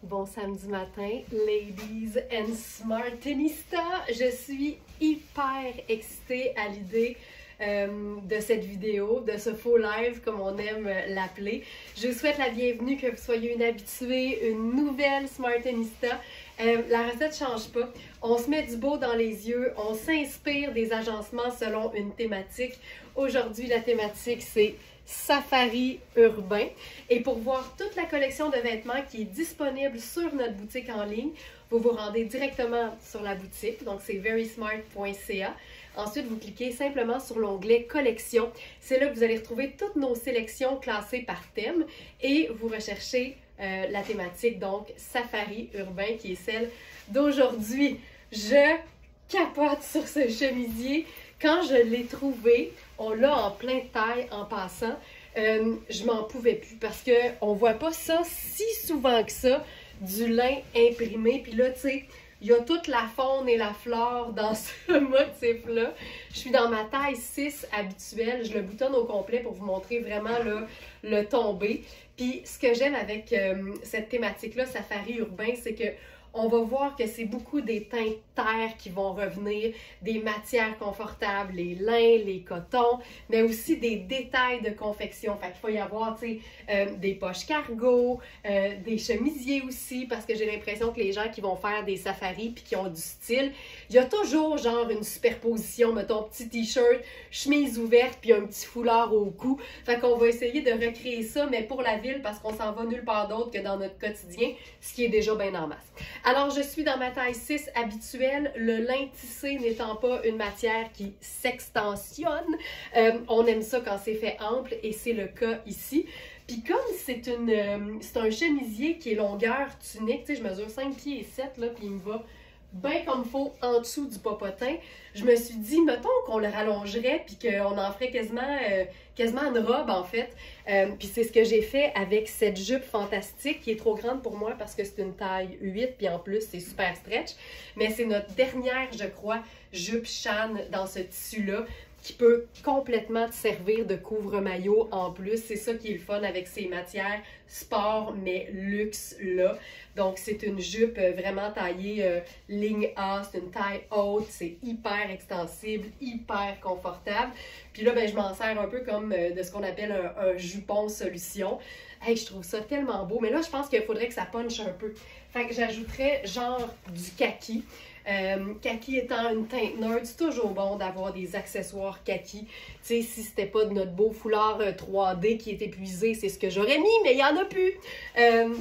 Bon samedi matin, ladies and smartenista. Je suis hyper excitée à l'idée de cette vidéo, de ce faux live comme on aime l'appeler. Je vous souhaite la bienvenue, que vous soyez une habituée, une nouvelle smartenista. La recette ne change pas. On se met du beau dans les yeux, on s'inspire des agencements selon une thématique. Aujourd'hui, la thématique, c'est safari urbain. Et pour voir toute la collection de vêtements qui est disponible sur notre boutique en ligne, vous vous rendez directement sur la boutique, donc c'est verysmart.ca. Ensuite, vous cliquez simplement sur l'onglet collection. C'est là que vous allez retrouver toutes nos sélections classées par thème et vous recherchez la thématique, donc safari urbain, qui est celle d'aujourd'hui. Je capote sur ce chemisier. Quand je l'ai trouvé, on l'a en plein de taille en passant, je m'en pouvais plus parce qu'on ne voit pas ça si souvent que ça, du lin imprimé. Puis là, tu sais, il y a toute la faune et la flore dans ce motif-là. Je suis dans ma taille 6 habituelle. Je le boutonne au complet pour vous montrer vraiment là, le tombé. Puis ce que j'aime avec cette thématique-là, safari urbain, c'est que on va voir que c'est beaucoup des teintes terre qui vont revenir, des matières confortables, les lins, les cotons, mais aussi des détails de confection. Fait qu'il faut y avoir, tu sais, des poches cargo, des chemisiers aussi, parce que j'ai l'impression que les gens qui vont faire des safaris puis qui ont du style, il y a toujours genre une superposition, mettons, petit t-shirt, chemise ouverte puis un petit foulard au cou. Fait qu'on va essayer de recréer ça, mais pour la ville, parce qu'on s'en va nulle part d'autre que dans notre quotidien, ce qui est déjà bien en masse. Alors, je suis dans ma taille 6 habituelle, le lin tissé n'étant pas une matière qui s'extensionne. On aime ça quand c'est fait ample et c'est le cas ici. Puis comme c'est un chemisier qui est longueur tunique, tu sais, je mesure 5 pieds et 7, là, puis il me va bien comme il faut en dessous du popotin, je me suis dit, mettons qu'on le rallongerait puis qu'on en ferait quasiment une robe en fait. Puis c'est ce que j'ai fait avec cette jupe fantastique qui est trop grande pour moi parce que c'est une taille 8 puis en plus c'est super stretch. Mais c'est notre dernière, je crois, jupe Shan dans ce tissu-là qui peut complètement te servir de couvre-maillot en plus. C'est ça qui est le fun avec ces matières sport mais luxe là. Donc c'est une jupe vraiment taillée ligne A, c'est une taille haute, c'est hyper extensible, hyper confortable. Puis là, ben, je m'en sers un peu comme de ce qu'on appelle un jupon solution. Hey, je trouve ça tellement beau, mais là, je pense qu'il faudrait que ça punche un peu. Fait que j'ajouterais genre du kaki. Kaki étant une teinte neutre, c'est toujours bon d'avoir des accessoires kaki. Tu sais, si c'était pas de notre beau foulard 3D qui est épuisé, c'est ce que j'aurais mis, mais il n'y en a plus.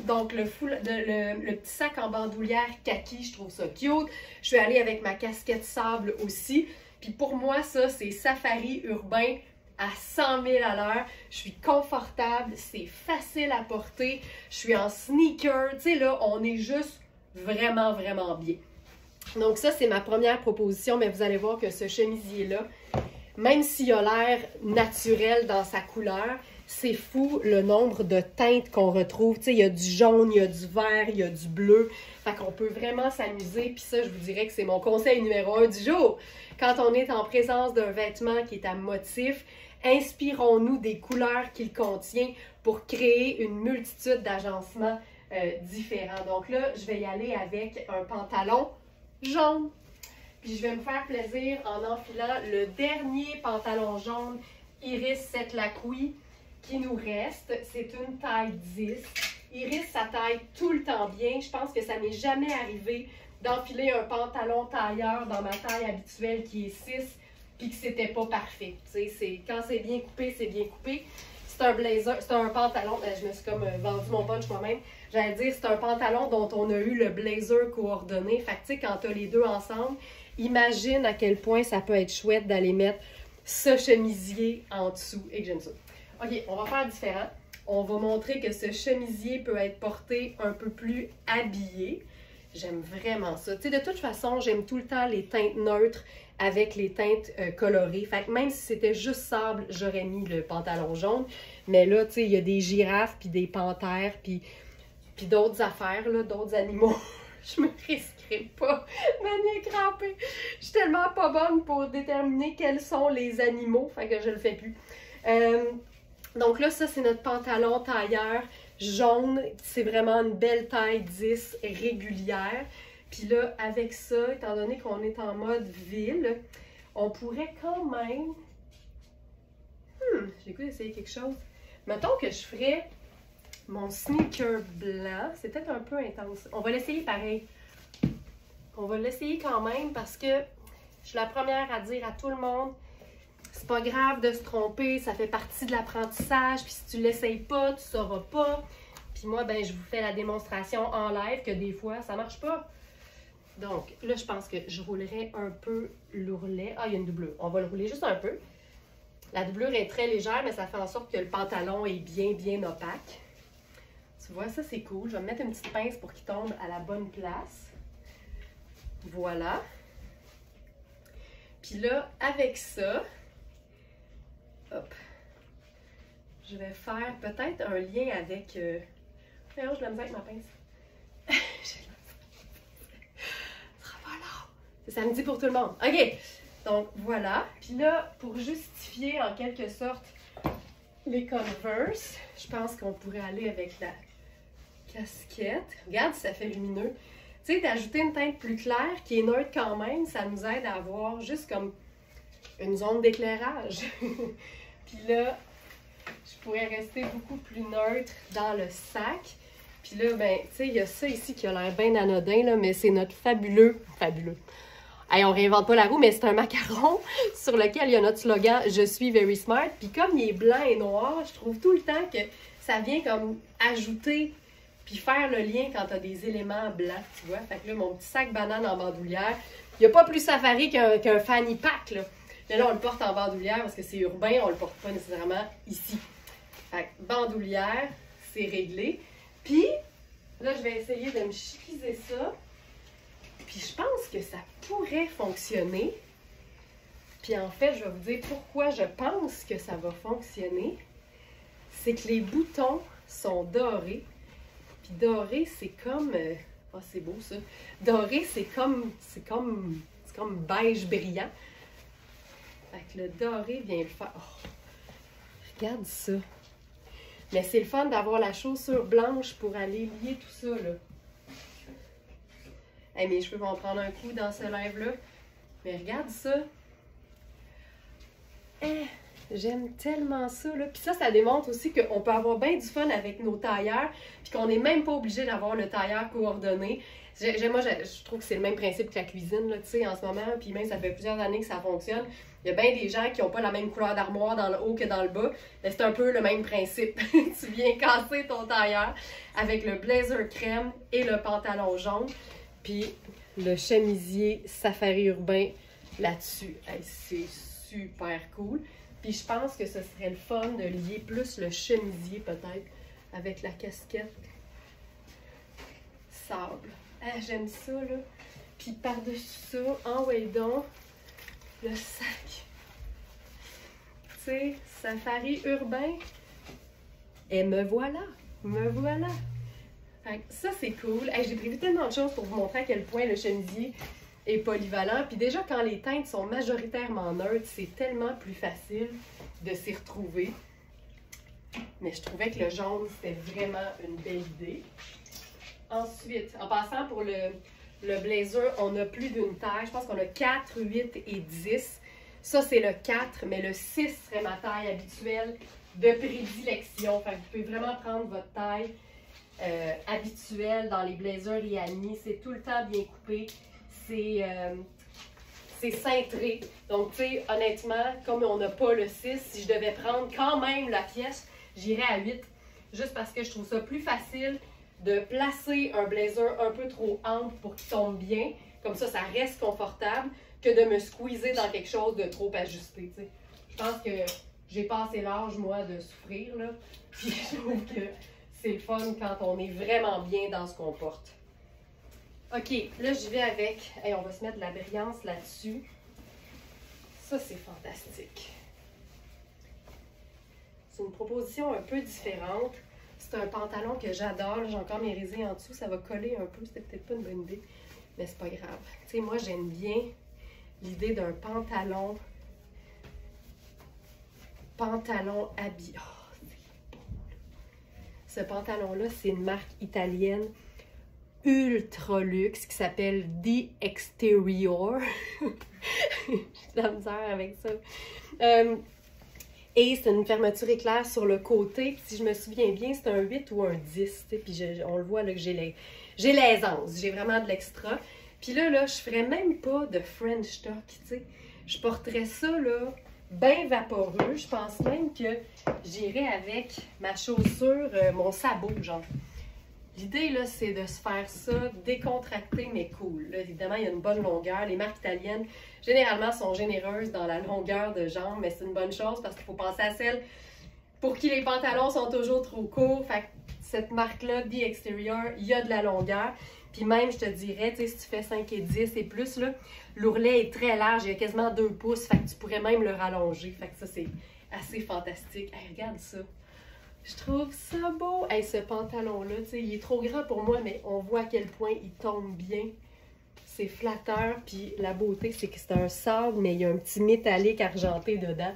Donc, le petit sac en bandoulière kaki, je trouve ça cute. Je suis allée avec ma casquette sable aussi. Puis pour moi, ça, c'est safari urbain à 100 000 à l'heure. Je suis confortable, c'est facile à porter. Je suis en sneaker. Tu sais, là, on est juste vraiment, vraiment bien. Donc ça, c'est ma première proposition, mais vous allez voir que ce chemisier-là, même s'il a l'air naturel dans sa couleur, c'est fou le nombre de teintes qu'on retrouve. Tu sais, il y a du jaune, il y a du vert, il y a du bleu. Fait qu'on peut vraiment s'amuser. Puis ça, je vous dirais que c'est mon conseil numéro 1 du jour. Quand on est en présence d'un vêtement qui est à motif, inspirons-nous des couleurs qu'il contient pour créer une multitude d'agencements différents. Donc là, je vais y aller avec un pantalon jaune. Puis je vais me faire plaisir en enfilant le dernier pantalon jaune Iris 7 Lacouille qui nous reste. C'est une taille 10. Iris, ça taille tout le temps bien. Je pense que ça m'est jamais arrivé d'enfiler un pantalon tailleur dans ma taille habituelle qui est 6 puis que c'était pas parfait. Tu sais, quand c'est bien coupé, c'est bien coupé. C'est un blazer, c'est un pantalon, je me suis comme vendu mon punch moi-même. J'allais dire, c'est un pantalon dont on a eu le blazer coordonné. Fait que tu sais, quand tu as les deux ensemble, imagine à quel point ça peut être chouette d'aller mettre ce chemisier en dessous et que j'aime ça. OK, on va faire différent. On va montrer que ce chemisier peut être porté un peu plus habillé. J'aime vraiment ça. Tu sais, de toute façon, j'aime tout le temps les teintes neutres avec les teintes colorées. Fait que même si c'était juste sable, j'aurais mis le pantalon jaune. Mais là, tu sais, il y a des girafes, puis des panthères, puis d'autres affaires, là, d'autres animaux. Je me risquerai pas de cramper. Je suis tellement pas bonne pour déterminer quels sont les animaux, fait que je le fais plus. Donc là, ça, c'est notre pantalon tailleur jaune. C'est vraiment une belle taille 10 régulière. Puis là, avec ça, étant donné qu'on est en mode ville, on pourrait quand même... j'ai le goût d'essayer quelque chose. Mettons que je ferais mon sneaker blanc. C'est peut-être un peu intense. On va l'essayer pareil. On va l'essayer quand même parce que je suis la première à dire à tout le monde, c'est pas grave de se tromper, ça fait partie de l'apprentissage, puis si tu l'essayes pas, tu sauras pas. Puis moi, ben, je vous fais la démonstration en live que des fois, ça marche pas. Donc, là, je pense que je roulerai un peu l'ourlet. Ah, il y a une doublure. On va le rouler juste un peu. La doublure est très légère, mais ça fait en sorte que le pantalon est bien opaque. Tu vois, ça, c'est cool. Je vais me mettre une petite pince pour qu'il tombe à la bonne place. Voilà. Puis là, avec ça, hop, je vais faire peut-être un lien avec... Voyons, je la misère avec ma pince. C'est samedi pour tout le monde. OK. Donc, voilà. Puis là, pour justifier en quelque sorte les Converse, je pense qu'on pourrait aller avec la casquette. Regarde si ça fait lumineux. Tu sais, d'ajouter une teinte plus claire qui est neutre quand même, ça nous aide à avoir juste comme une zone d'éclairage. Puis là, je pourrais rester beaucoup plus neutre dans le sac. Puis là, ben, tu sais, il y a ça ici qui a l'air bien anodin, là, mais c'est notre fabuleux. Hey, on réinvente pas la roue, mais c'est un macaron sur lequel il y a notre slogan « Je suis very smart ». Puis comme il est blanc et noir, je trouve tout le temps que ça vient comme ajouter puis faire le lien quand tu as des éléments blancs, tu vois. Fait que là, mon petit sac banane en bandoulière, il n'y a pas plus safari qu'un fanny pack, là. Mais là, on le porte en bandoulière parce que c'est urbain, on le porte pas nécessairement ici. Fait que bandoulière, c'est réglé. Puis, là, je vais essayer de me chiquiser ça. Puis je pense que ça pourrait fonctionner. Puis en fait, je vais vous dire pourquoi je pense que ça va fonctionner. C'est que les boutons sont dorés. Puis doré, c'est comme... oh, c'est beau ça. Doré, c'est comme beige brillant. Fait que le doré vient le faire... Oh, regarde ça. Mais c'est le fun d'avoir la chaussure blanche pour aller lier tout ça, là. Hey, mes cheveux vont prendre un coup dans ce live-là. Mais regarde ça. Hey, j'aime tellement ça, là. Puis ça démontre aussi qu'on peut avoir bien du fun avec nos tailleurs, puis qu'on n'est même pas obligé d'avoir le tailleur coordonné. Moi, je trouve que c'est le même principe que la cuisine, là, tu sais, en ce moment. Puis même, ça fait plusieurs années que ça fonctionne. Il y a bien des gens qui n'ont pas la même couleur d'armoire dans le haut que dans le bas. Mais c'est un peu le même principe. Tu viens casser ton tailleur avec le blazer crème et le pantalon jaune. Puis le chemisier safari urbain là-dessus. Hey, c'est super cool. Puis je pense que ce serait le fun de lier plus le chemisier peut-être avec la casquette sable. Ah, j'aime ça, là. Puis par-dessus ça, en donc, le sac. Tu sais, safari urbain. Et me voilà. Me voilà. Fait que ça, c'est cool. Hey, j'ai prévu tellement de choses pour vous montrer à quel point le chemisier est polyvalent. Puis déjà, quand les teintes sont majoritairement neutres, c'est tellement plus facile de s'y retrouver. Mais je trouvais que le jaune, c'était vraiment une belle idée. Ensuite, en passant pour le blazer, on a plus d'une taille. Je pense qu'on a 4, 8 et 10. Ça, c'est le 4, mais le 6 serait ma taille habituelle de prédilection. Fait que vous pouvez vraiment prendre votre taille habituelle dans les blazers Rihanna. C'est tout le temps bien coupé. C'est cintré. Donc, tu sais, honnêtement, comme on n'a pas le 6, si je devais prendre quand même la pièce, j'irais à 8. Juste parce que je trouve ça plus facile de placer un blazer un peu trop ample pour qu'il tombe bien. Comme ça reste confortable, que de me squeezer dans quelque chose de trop ajusté. T'sais. Je pense que j'ai passé l'âge, moi, de souffrir. Là. Puis je trouve que c'est le fun quand on est vraiment bien dans ce qu'on porte. OK, là, j'y vais avec... Hey, on va se mettre de la brillance là-dessus. Ça, c'est fantastique. C'est une proposition un peu différente. C'est un pantalon que j'adore. J'ai encore mes résés en dessous. Ça va coller un peu. C'était peut-être pas une bonne idée. Mais c'est pas grave. Tu sais, moi, j'aime bien l'idée d'un pantalon habillé. Oh, c'est beau. Ce pantalon-là, c'est une marque italienne ultra luxe qui s'appelle The Exterior. J'ai de la misère avec ça. Et c'est une fermeture éclair sur le côté. Puis si je me souviens bien, c'est un 8 ou un 10. Puis on le voit là que j'ai l'aisance. J'ai vraiment de l'extra. Puis là, je ferais même pas de French tuck, tu sais. Je porterais ça, là, bien vaporeux. Je pense même que j'irais avec ma chaussure, mon sabot, genre. L'idée, là, c'est de se faire ça décontracté, mais cool. Là, évidemment, il y a une bonne longueur. Les marques italiennes, généralement, sont généreuses dans la longueur de jambe, mais c'est une bonne chose parce qu'il faut penser à celles pour qui les pantalons sont toujours trop courts. Fait que cette marque-là, The Exterior, il y a de la longueur. Puis même, je te dirais, tu sais, si tu fais 5 et 10 et plus, là, l'ourlet est très large, il y a quasiment 2 pouces. Fait que tu pourrais même le rallonger. Fait que ça, c'est assez fantastique. Hey, regarde ça. Je trouve ça beau. Hey, ce pantalon-là, tu sais, il est trop grand pour moi, mais on voit à quel point il tombe bien. C'est flatteur, puis la beauté, c'est que c'est un sable, mais il y a un petit métallique argenté dedans,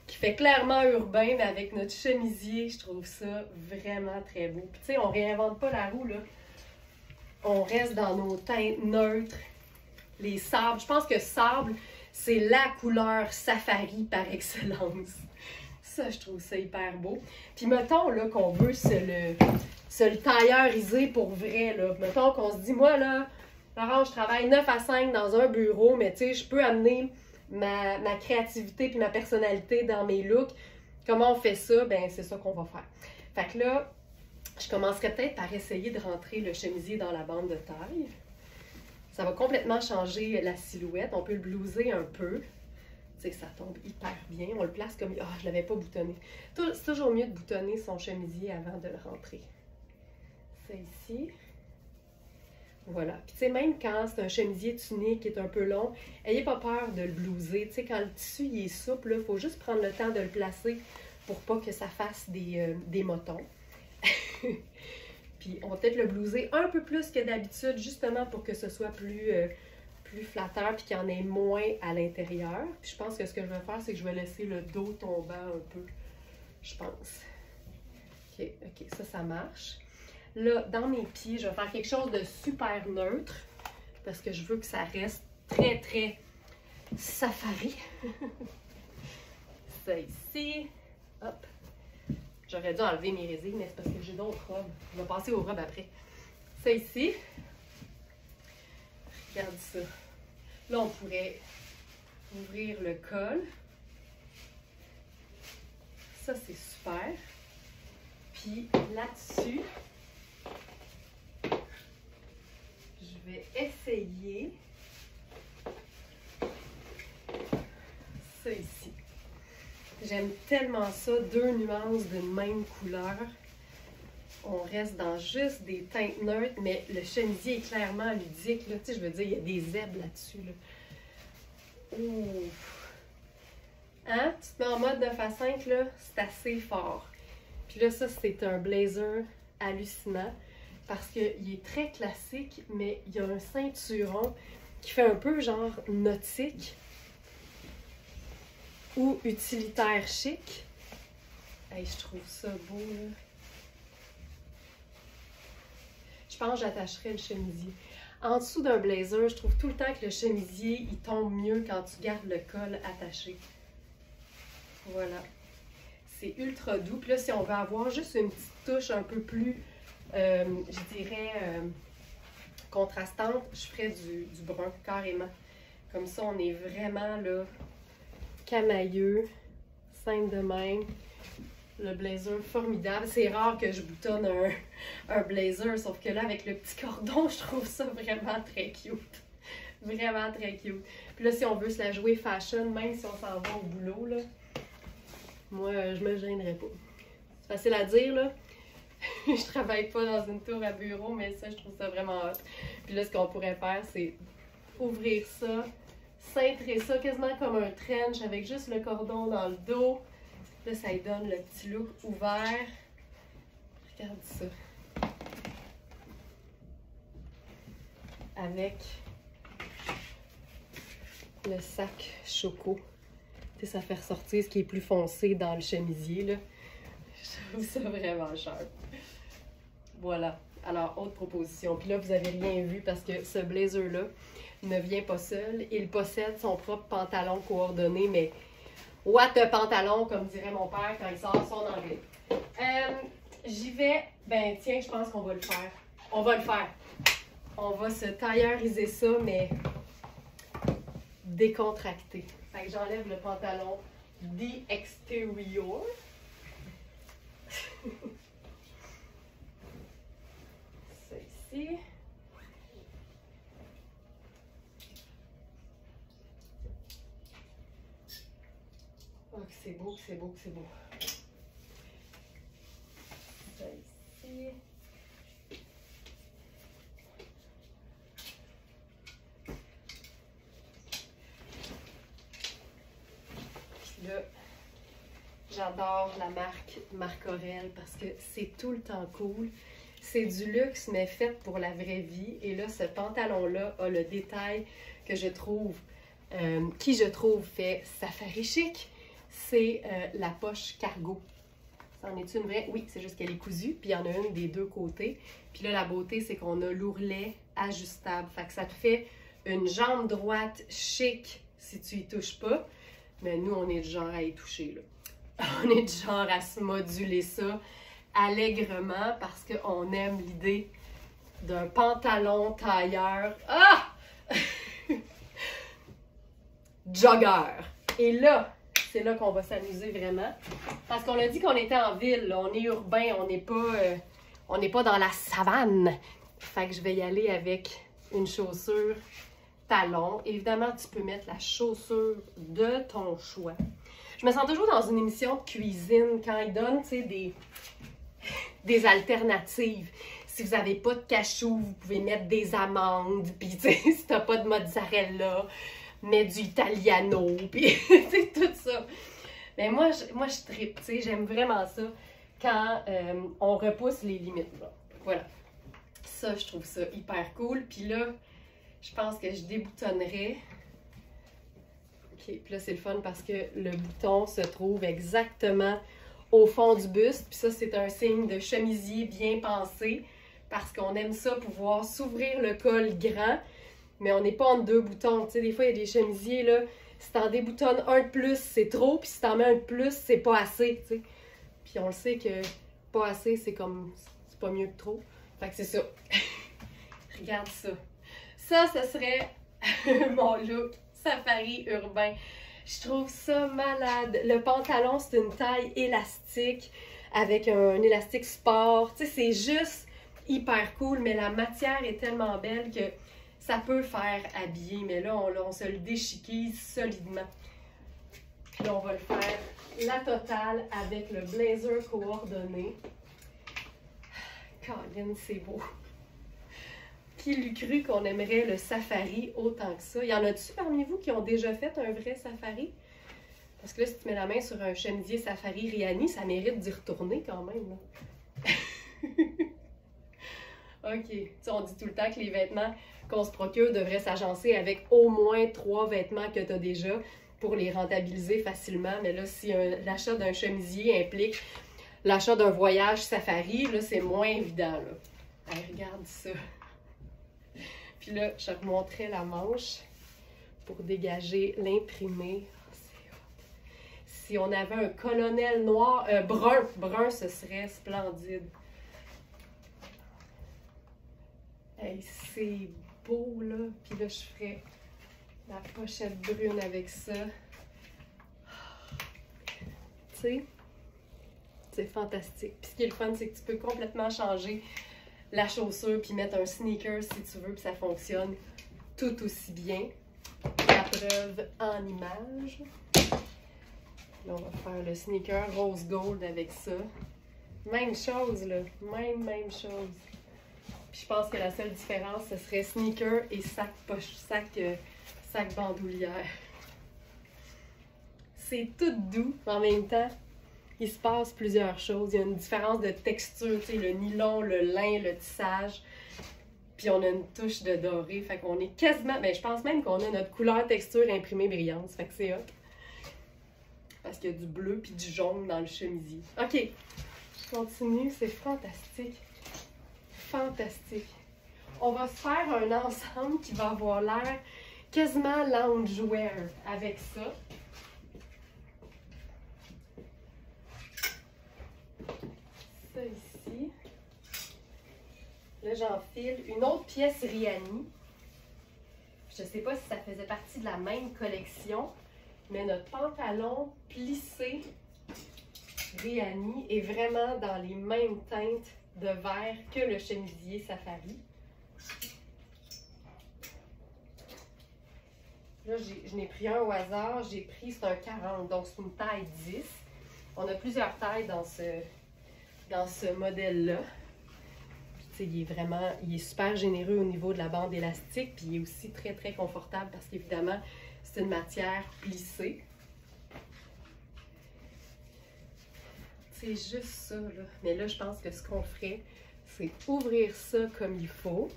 qui fait clairement urbain, mais avec notre chemisier, je trouve ça vraiment très beau. Puis tu sais, on réinvente pas la roue, là. On reste dans nos teintes neutres. Les sabres, je pense que sable, c'est la couleur safari par excellence. Ça, je trouve ça hyper beau. Puis mettons là qu'on veut se le tailleuriser pour vrai. Là. Mettons qu'on se dit, moi là, Laurent, je travaille 9 à 5 dans un bureau, mais tu sais, je peux amener ma créativité puis ma personnalité dans mes looks. Comment on fait ça? Ben c'est ça qu'on va faire. Fait que là, je commencerai peut-être par essayer de rentrer le chemisier dans la bande de taille. Ça va complètement changer la silhouette. On peut le blouser un peu. Tu sais, ça tombe hyper bien. On le place comme... Ah, je ne l'avais pas boutonné. C'est toujours mieux de boutonner son chemisier avant de le rentrer. C'est ici. Voilà. Puis tu sais, même quand c'est un chemisier tunique qui est un peu long, n'ayez pas peur de le blouser. Tu sais, quand le tissu il est souple, il faut juste prendre le temps de le placer pour pas que ça fasse des motons. Puis on va peut-être le blouser un peu plus que d'habitude, justement pour que ce soit plus flatteur puis qu'il y en ait moins à l'intérieur. Puis je pense que ce que je vais faire, c'est que je vais laisser le dos tombant un peu, je pense. OK, ça marche. Là, dans mes pieds, je vais faire quelque chose de super neutre parce que je veux que ça reste très, très safari. Ça ici. Hop. J'aurais dû enlever mes résines, mais c'est parce que j'ai d'autres robes. On va passer aux robes après. Ça ici. Regarde ça. Là, on pourrait ouvrir le col. Ça, c'est super. Puis là-dessus, je vais essayer ça ici. J'aime tellement ça, 2 nuances d'une même couleur. On reste dans juste des teintes neutres, mais le chemisier est clairement ludique. Là. Tu sais, je veux dire, il y a des zèbres là-dessus. Là. Ouf! Hein? Tu te mets en mode 9 à 5, là, c'est assez fort. Puis là, ça, c'est un blazer hallucinant parce qu'il est très classique, mais il y a un ceinturon qui fait un peu genre nautique ou utilitaire chic. Hey, je trouve ça beau, là. Je pense que j'attacherais le chemisier. En dessous d'un blazer, je trouve tout le temps que le chemisier, il tombe mieux quand tu gardes le col attaché. Voilà. C'est ultra doux. Puis là, si on veut avoir juste une petite touche un peu plus, je dirais, contrastante, je ferais du brun, carrément. Comme ça, on est vraiment, là, camailleux, simple de même. Le blazer formidable. C'est rare que je boutonne un blazer, sauf que là, avec le petit cordon, je trouve ça vraiment très cute. Vraiment très cute. Puis là, si on veut se la jouer fashion, même si on s'en va au boulot, là, moi, je me gênerais pas. C'est facile à dire, là. Je travaille pas dans une tour à bureau, mais ça, je trouve ça vraiment hot. Puis là, ce qu'on pourrait faire, c'est ouvrir ça, cintrer ça quasiment comme un trench avec juste le cordon dans le dos. Là, ça lui donne le petit look ouvert. Regarde ça. Avec le sac choco. Tu sais, ça fait ressortir ce qui est plus foncé dans le chemisier, là. Je trouve ça vraiment sharp. Voilà. Alors, autre proposition. Puis là, vous avez rien vu parce que ce blazer-là ne vient pas seul. Il possède son propre pantalon coordonné, mais what a pantalon, comme dirait mon père quand il sort son anglais. J'y vais. Ben, tiens, je pense qu'on va le faire. On va le faire. On va se tailleuriser ça, mais décontracté. Fait que j'enlève le pantalon The Exterior. C'est ici. Oh, que c'est beau, que c'est beau, que c'est beau. Ça ici. Puis là, j'adore la marque Marc Aurèle parce que c'est tout le temps cool. C'est du luxe, mais fait pour la vraie vie. Et là, ce pantalon-là a le détail que je trouve, qui je trouve fait safari chic. C'est la poche cargo. C'en est une vraie? Oui, c'est juste qu'elle est cousue. Puis il y en a une des deux côtés. Puis là, la beauté, c'est qu'on a l'ourlet ajustable. Fait que ça te fait une jambe droite chic si tu y touches pas. Mais nous, on est du genre à y toucher, là. On est du genre à se moduler ça allègrement parce qu'on aime l'idée d'un pantalon tailleur. Ah! Jogger. Et là, c'est là qu'on va s'amuser vraiment. Parce qu'on a dit qu'on était en ville, là. On est urbain, on n'est pas dans la savane. Fait que je vais y aller avec une chaussure talon. Évidemment, tu peux mettre la chaussure de ton choix. Je me sens toujours dans une émission de cuisine quand ils donnent, tu sais, des alternatives. Si vous n'avez pas de cachou, vous pouvez mettre des amandes. Puis, tu sais, si tu n'as pas de mozzarella, mets du italiano. Puis, c'est tout ça. Mais moi, je trippe, tu sais, j'aime vraiment ça quand on repousse les limites. Là. Voilà. Ça, je trouve ça hyper cool. Puis là, je pense que je déboutonnerai. OK, puis là, c'est le fun parce que le bouton se trouve exactement au fond du buste. Puis ça, c'est un signe de chemisier bien pensé parce qu'on aime ça, pouvoir s'ouvrir le col grand, mais on n'est pas entre deux boutons. Tu sais, des fois, il y a des chemisiers, là, si t'en déboutonnes un de plus, c'est trop, puis si t'en mets un de plus, c'est pas assez, tu sais. Puis on le sait que pas assez, c'est comme, c'est pas mieux que trop. Fait que c'est ça. Regarde ça. Ça, ce serait mon look safari urbain. Je trouve ça malade. Le pantalon, c'est une taille élastique avec un élastique sport. Tu sais, c'est juste hyper cool, mais la matière est tellement belle que ça peut faire habiller. Mais là, on se le déchiquise solidement. Puis là, on va le faire la totale avec le blazer coordonné. Colin, c'est beau. Qui l'eût cru qu'on aimerait le safari autant que ça? Y en a-tu parmi vous qui ont déjà fait un vrai safari? Parce que là, si tu mets la main sur un chemisier safari Riani, ça mérite d'y retourner quand même. Là. OK. Tu sais, on dit tout le temps que les vêtements qu'on se procure devraient s'agencer avec au moins 3 vêtements que tu as déjà pour les rentabiliser facilement. Mais là, si l'achat d'un chemisier implique l'achat d'un voyage safari, là, c'est moins évident. Là. Hey, regarde ça. Puis là, je remonterai la manche pour dégager l'imprimé. Si on avait un colonel noir, brun, ce serait splendide. Hey, c'est beau, là. Puis là, je ferais la pochette brune avec ça. Tu sais, c'est fantastique. Puis ce qui est le fun, c'est que tu peux complètement changer la chaussure puis mettre un sneaker si tu veux, puis ça fonctionne tout aussi bien. La preuve en image. Là, on va faire le sneaker rose gold avec ça. Même chose, là. Même chose. Puis je pense que la seule différence, ce serait sneaker et sac bandoulière. C'est tout doux, mais en même temps, il se passe plusieurs choses. Il y a une différence de texture, tu sais, le nylon, le lin, le tissage. Puis on a une touche de doré. Fait qu'on est quasiment... Ben, je pense même qu'on a notre couleur texture imprimée brillante. Fait que c'est hot. Parce qu'il y a du bleu puis du jaune dans le chemisier. OK. Je continue. C'est fantastique. fantastique. On va se faire un ensemble qui va avoir l'air quasiment loungewear avec ça. Ça ici. Là, j'enfile une autre pièce Rihanni. Je ne sais pas si ça faisait partie de la même collection, mais notre pantalon plissé Rihanni est vraiment dans les mêmes teintes de vert que le chemisier Safari. Là, je n'ai pris un au hasard. J'ai pris, c'est un 40, donc c'est une taille 10. On a plusieurs tailles dans ce modèle-là. Il est super généreux au niveau de la bande élastique, puis il est aussi très, très confortable parce qu'évidemment, c'est une matière plissée. C'est juste ça, là. Mais là, je pense que ce qu'on ferait, c'est ouvrir ça comme il faut.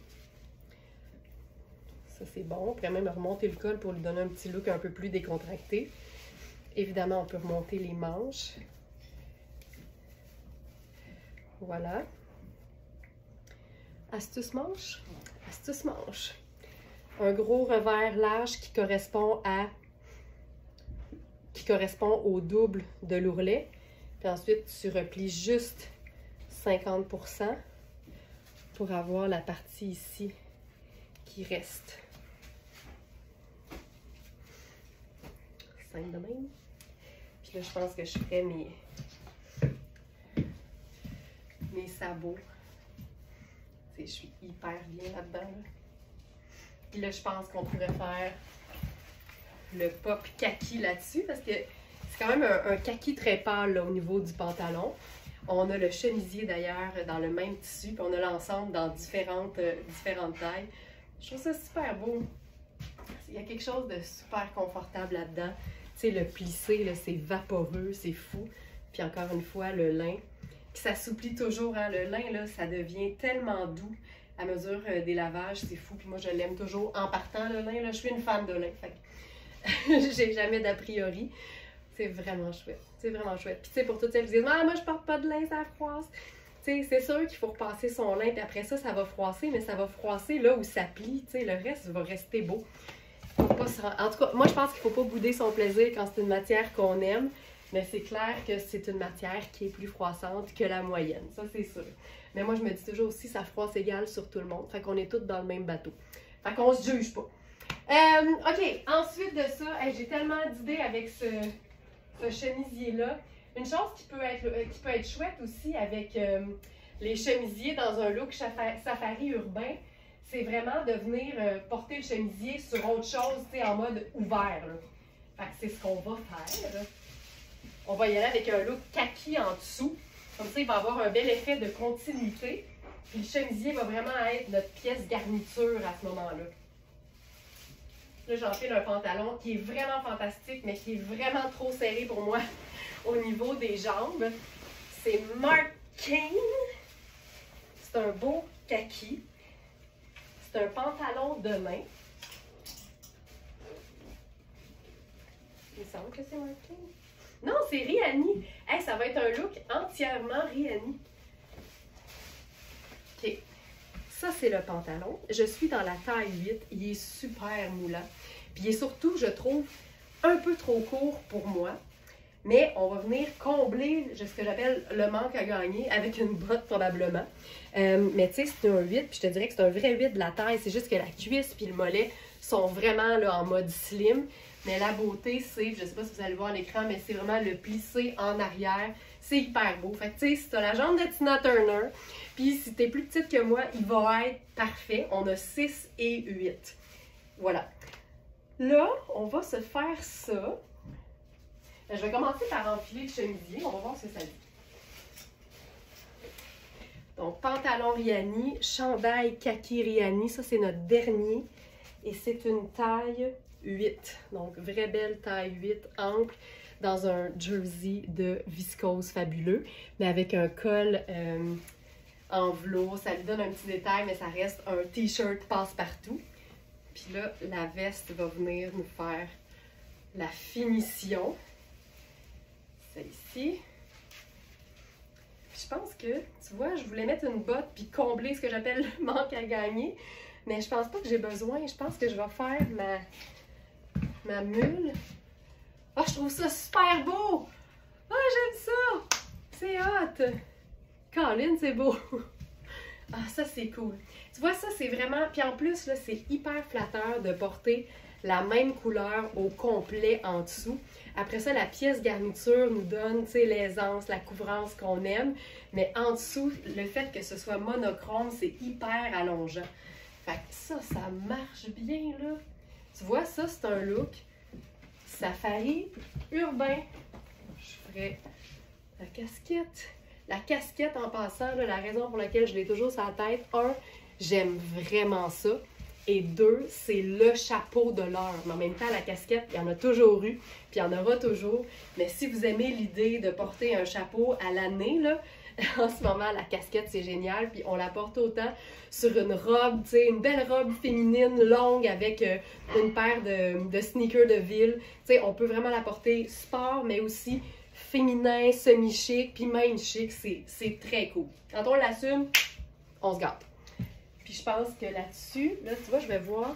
Ça, c'est bon. On pourrait même remonter le col pour lui donner un petit look un peu plus décontracté. Évidemment, on peut remonter les manches. Voilà. Astuce manche. Astuce manche. Un gros revers large qui correspond au double de l'ourlet. Puis ensuite, tu replies juste 50% pour avoir la partie ici qui reste. Simple de même. Puis là, je pense que je ferai mes sabots. Je suis hyper bien là-dedans. Là. Puis là, je pense qu'on pourrait faire le pop kaki là-dessus parce que c'est quand même un kaki très pâle là, au niveau du pantalon. On a le chemisier d'ailleurs dans le même tissu, puis on a l'ensemble dans différentes tailles. Je trouve ça super beau. Il y a quelque chose de super confortable là-dedans. Tu sais, le plissé, c'est vaporeux, c'est fou. Puis encore une fois, le lin. Puis ça s'oublie toujours, hein? Le lin, là, ça devient tellement doux à mesure des lavages, c'est fou. Puis moi, je l'aime toujours en partant, le lin. Là, je suis une fan de lin, fait que j'ai jamais d'a priori. C'est vraiment chouette. C'est vraiment chouette. Puis tu sais, pour toutes celles qui disent « Ah, moi, je porte pas de lin, ça froisse. » Tu sais, c'est sûr qu'il faut repasser son lin, puis après ça, ça va froisser, mais ça va froisser là où ça plie. Tu sais, le reste va rester beau. Faut pas se rendre... En tout cas, moi, je pense qu'il faut pas bouder son plaisir quand c'est une matière qu'on aime. Mais c'est clair que c'est une matière qui est plus froissante que la moyenne, ça c'est sûr. Mais moi je me dis toujours aussi, ça froisse égal sur tout le monde, fait qu'on est tous dans le même bateau. Fait qu'on se juge pas. Ok, ensuite de ça, j'ai tellement d'idées avec ce chemisier-là. Une chose qui peut être chouette aussi avec les chemisiers dans un look safari urbain, c'est vraiment de venir porter le chemisier sur autre chose, tu sais, en mode ouvert. Là. Fait que c'est ce qu'on va faire. Là. On va y aller avec un look kaki en dessous. Comme ça, il va avoir un bel effet de continuité. Puis le chemisier va vraiment être notre pièce garniture à ce moment-là. Là, j'enfile un pantalon qui est vraiment fantastique, mais qui est vraiment trop serré pour moi au niveau des jambes. C'est Marc King. C'est un beau kaki. C'est un pantalon de main. Il me semble que c'est Marc King. Non, c'est Rihanni. Hey, ça va être un look entièrement Rihanni. OK. Ça, c'est le pantalon. Je suis dans la taille 8. Il est super moulant. Puis il est surtout, je trouve, un peu trop court pour moi. Mais on va venir combler ce que j'appelle le manque à gagner avec une botte probablement. Mais tu sais, c'est un 8. Puis je te dirais que c'est un vrai 8 de la taille. C'est juste que la cuisse puis le mollet sont vraiment là, en mode slim. Mais la beauté, c'est, je ne sais pas si vous allez voir à l'écran, mais c'est vraiment le plissé en arrière. C'est hyper beau. Fait que tu sais, si tu as la jambe de Tina Turner, puis si tu es plus petite que moi, il va être parfait. On a 6 et 8. Voilà. Là, on va se faire ça. Je vais commencer par enfiler le chemisier. On va voir ce que ça dit. Donc, pantalon Rihanni, chandail kaki Rihanni. Ça, c'est notre dernier. Et c'est une taille 8. Donc, vraie belle taille 8, ample, dans un jersey de viscose fabuleux, mais avec un col en velours. Ça lui donne un petit détail, mais ça reste un t-shirt passe-partout. Puis là, la veste va venir nous faire la finition. C'est ici. je pense que, tu vois, je voulais mettre une botte puis combler ce que j'appelle le manque à gagner. Mais je pense pas que j'ai besoin. Je pense que je vais faire ma mule. Ah, je trouve ça super beau! Ah, j'aime ça! C'est hot! Colin, c'est beau! Ah, ça, c'est cool. Tu vois, ça, c'est vraiment... Puis en plus, là, c'est hyper flatteur de porter la même couleur au complet en dessous. Après ça, la pièce garniture nous donne, tu sais, l'aisance, la couvrance qu'on aime. Mais en dessous, le fait que ce soit monochrome, c'est hyper allongeant. Fait que ça marche bien, là. Tu vois, ça, c'est un look safari urbain. Je ferais la casquette. La casquette, en passant, là, la raison pour laquelle je l'ai toujours sur la tête, un, j'aime vraiment ça. Et deux, c'est le chapeau de l'heure. Mais en même temps, la casquette, il y en a toujours eu, puis il y en aura toujours. Mais si vous aimez l'idée de porter un chapeau à l'année, là, en ce moment, la casquette, c'est génial. Puis on la porte autant sur une robe, tu sais, une belle robe féminine longue avec une paire de sneakers de ville. Tu sais, on peut vraiment la porter sport, mais aussi féminin, semi-chic, puis même chic. C'est très cool. Quand on l'assume, on se gâte. Puis je pense que là-dessus, là, tu vois, je vais voir.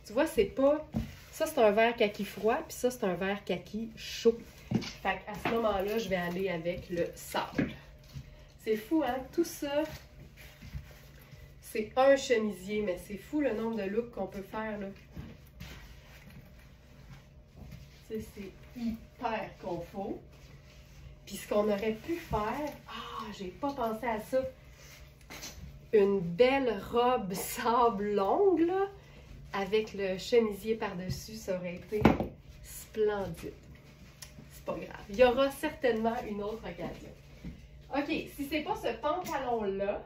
Tu vois, c'est pas... Ça, c'est un vert kaki froid, puis ça, c'est un vert kaki chaud. Fait qu'à ce moment-là, je vais aller avec le sable. C'est fou, hein? Tout ça, c'est un chemisier, mais c'est fou le nombre de looks qu'on peut faire, là. C'est hyper confort. Puis ce qu'on aurait pu faire... Ah, j'ai pas pensé à ça. Une belle robe sable longue, là, avec le chemisier par-dessus, ça aurait été splendide. C'est pas grave. Il y aura certainement une autre occasion. OK, si c'est pas ce pantalon-là,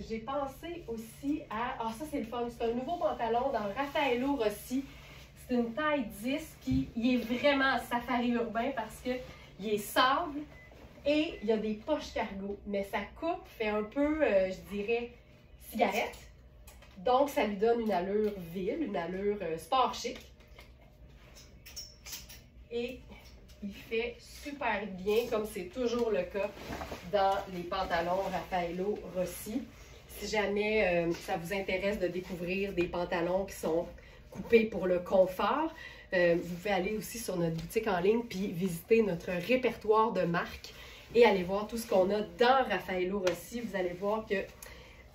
j'ai pensé aussi à... Ah, ça, c'est le fun. C'est un nouveau pantalon dans Raffaello Rossi. C'est une taille 10, puis il est vraiment safari urbain parce qu'il est sable et il y a des poches cargo. Mais sa coupe fait un peu, je dirais, cigarette. Donc, ça lui donne une allure ville, une allure sport chic. Et il fait super bien, comme c'est toujours le cas dans les pantalons Raffaello Rossi. Si jamais ça vous intéresse de découvrir des pantalons qui sont coupés pour le confort, vous pouvez aller aussi sur notre boutique en ligne puis visiter notre répertoire de marques et aller voir tout ce qu'on a dans Raffaello Rossi. Vous allez voir que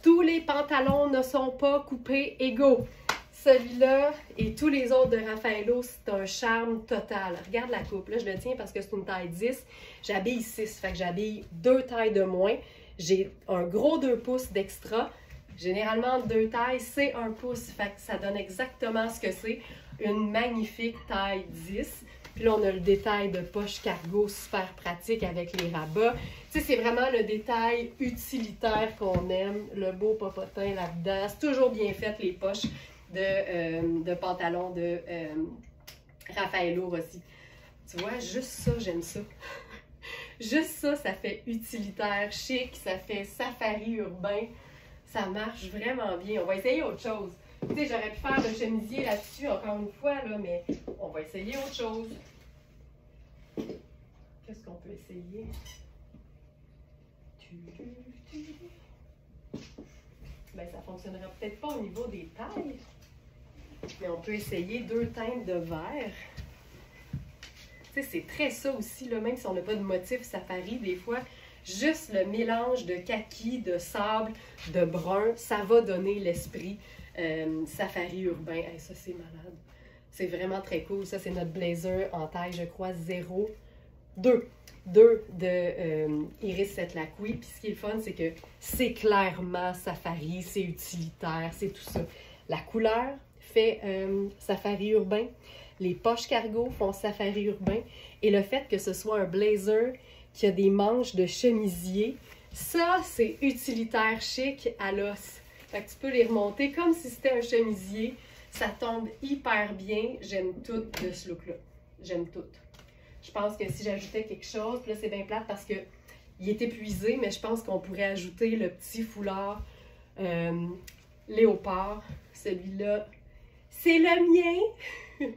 tous les pantalons ne sont pas coupés égaux. Celui-là et tous les autres de Raffaello, c'est un charme total. Regarde la coupe. Là, je le tiens parce que c'est une taille 10. J'habille 6, fait que j'habille 2 tailles de moins. J'ai un gros 2 pouces d'extra. Généralement, 2 tailles, c'est 1 pouce. Fait que ça donne exactement ce que c'est. Une magnifique taille 10. Puis là, on a le détail de poche cargo super pratique avec les rabats. Tu sais, c'est vraiment le détail utilitaire qu'on aime. Le beau popotin là-dedans. C'est toujours bien fait, les poches de pantalon de Raffaello Rossi. Tu vois, juste ça, j'aime ça. Juste ça, ça fait utilitaire, chic, ça fait safari urbain. Ça marche vraiment bien. On va essayer autre chose. Tu sais, j'aurais pu faire le chemisier là-dessus encore une fois, là, mais on va essayer autre chose. Qu'est-ce qu'on peut essayer? Ben, ça ne fonctionnera peut-être pas au niveau des tailles, mais on peut essayer 2 teintes de vert. Tu sais, c'est très ça aussi, là, même si on n'a pas de motif safari, des fois, juste le mélange de kaki, de sable, de brun, ça va donner l'esprit safari urbain. Hey, ça, c'est malade. C'est vraiment très cool. Ça, c'est notre blazer en taille, je crois, 0,2. 2 de Iris Setlacqui. Puis ce qui est le fun, c'est que c'est clairement safari, c'est utilitaire, c'est tout ça. La couleur fait safari urbain. Les poches cargo font safari urbain. Et le fait que ce soit un blazer qui a des manches de chemisier, ça, c'est utilitaire chic à l'os. Fait que tu peux les remonter comme si c'était un chemisier. Ça tombe hyper bien. J'aime tout de ce look-là. J'aime tout. Je pense que si j'ajoutais quelque chose, puis là, c'est bien plate parce qu'il est épuisé, mais je pense qu'on pourrait ajouter le petit foulard léopard. Celui-là, c'est le mien!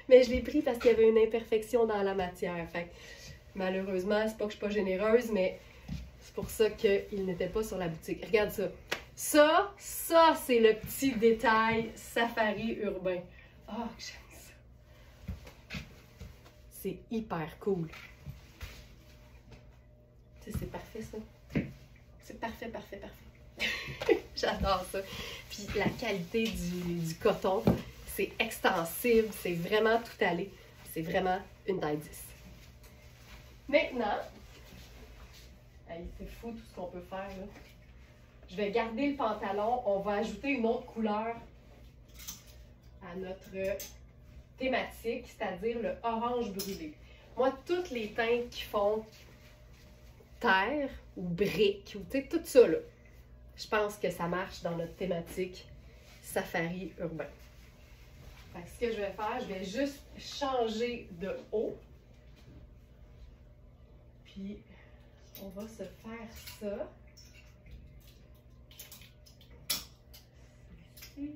Mais je l'ai pris parce qu'il y avait une imperfection dans la matière. Fait Malheureusement, c'est pas que je suis pas généreuse, mais c'est pour ça qu'il n'était pas sur la boutique. Regarde ça. Ça, c'est le petit détail safari urbain. Ah, que j'aime ça. C'est hyper cool. Tu sais, c'est parfait, ça. C'est parfait, parfait, parfait. J'adore ça. Puis la qualité du coton, c'est extensible, c'est vraiment tout allé. C'est vraiment une taille 10. Maintenant, c'est fou tout ce qu'on peut faire, là. Je vais garder le pantalon. On va ajouter une autre couleur à notre thématique, c'est-à-dire le orange brûlé. Moi, toutes les teintes qui font terre ou brique, ou tu sais, tout ça, là, je pense que ça marche dans notre thématique safari urbain. Fait que ce que je vais faire, je vais juste changer de haut. Puis, on va se faire ça. Ici.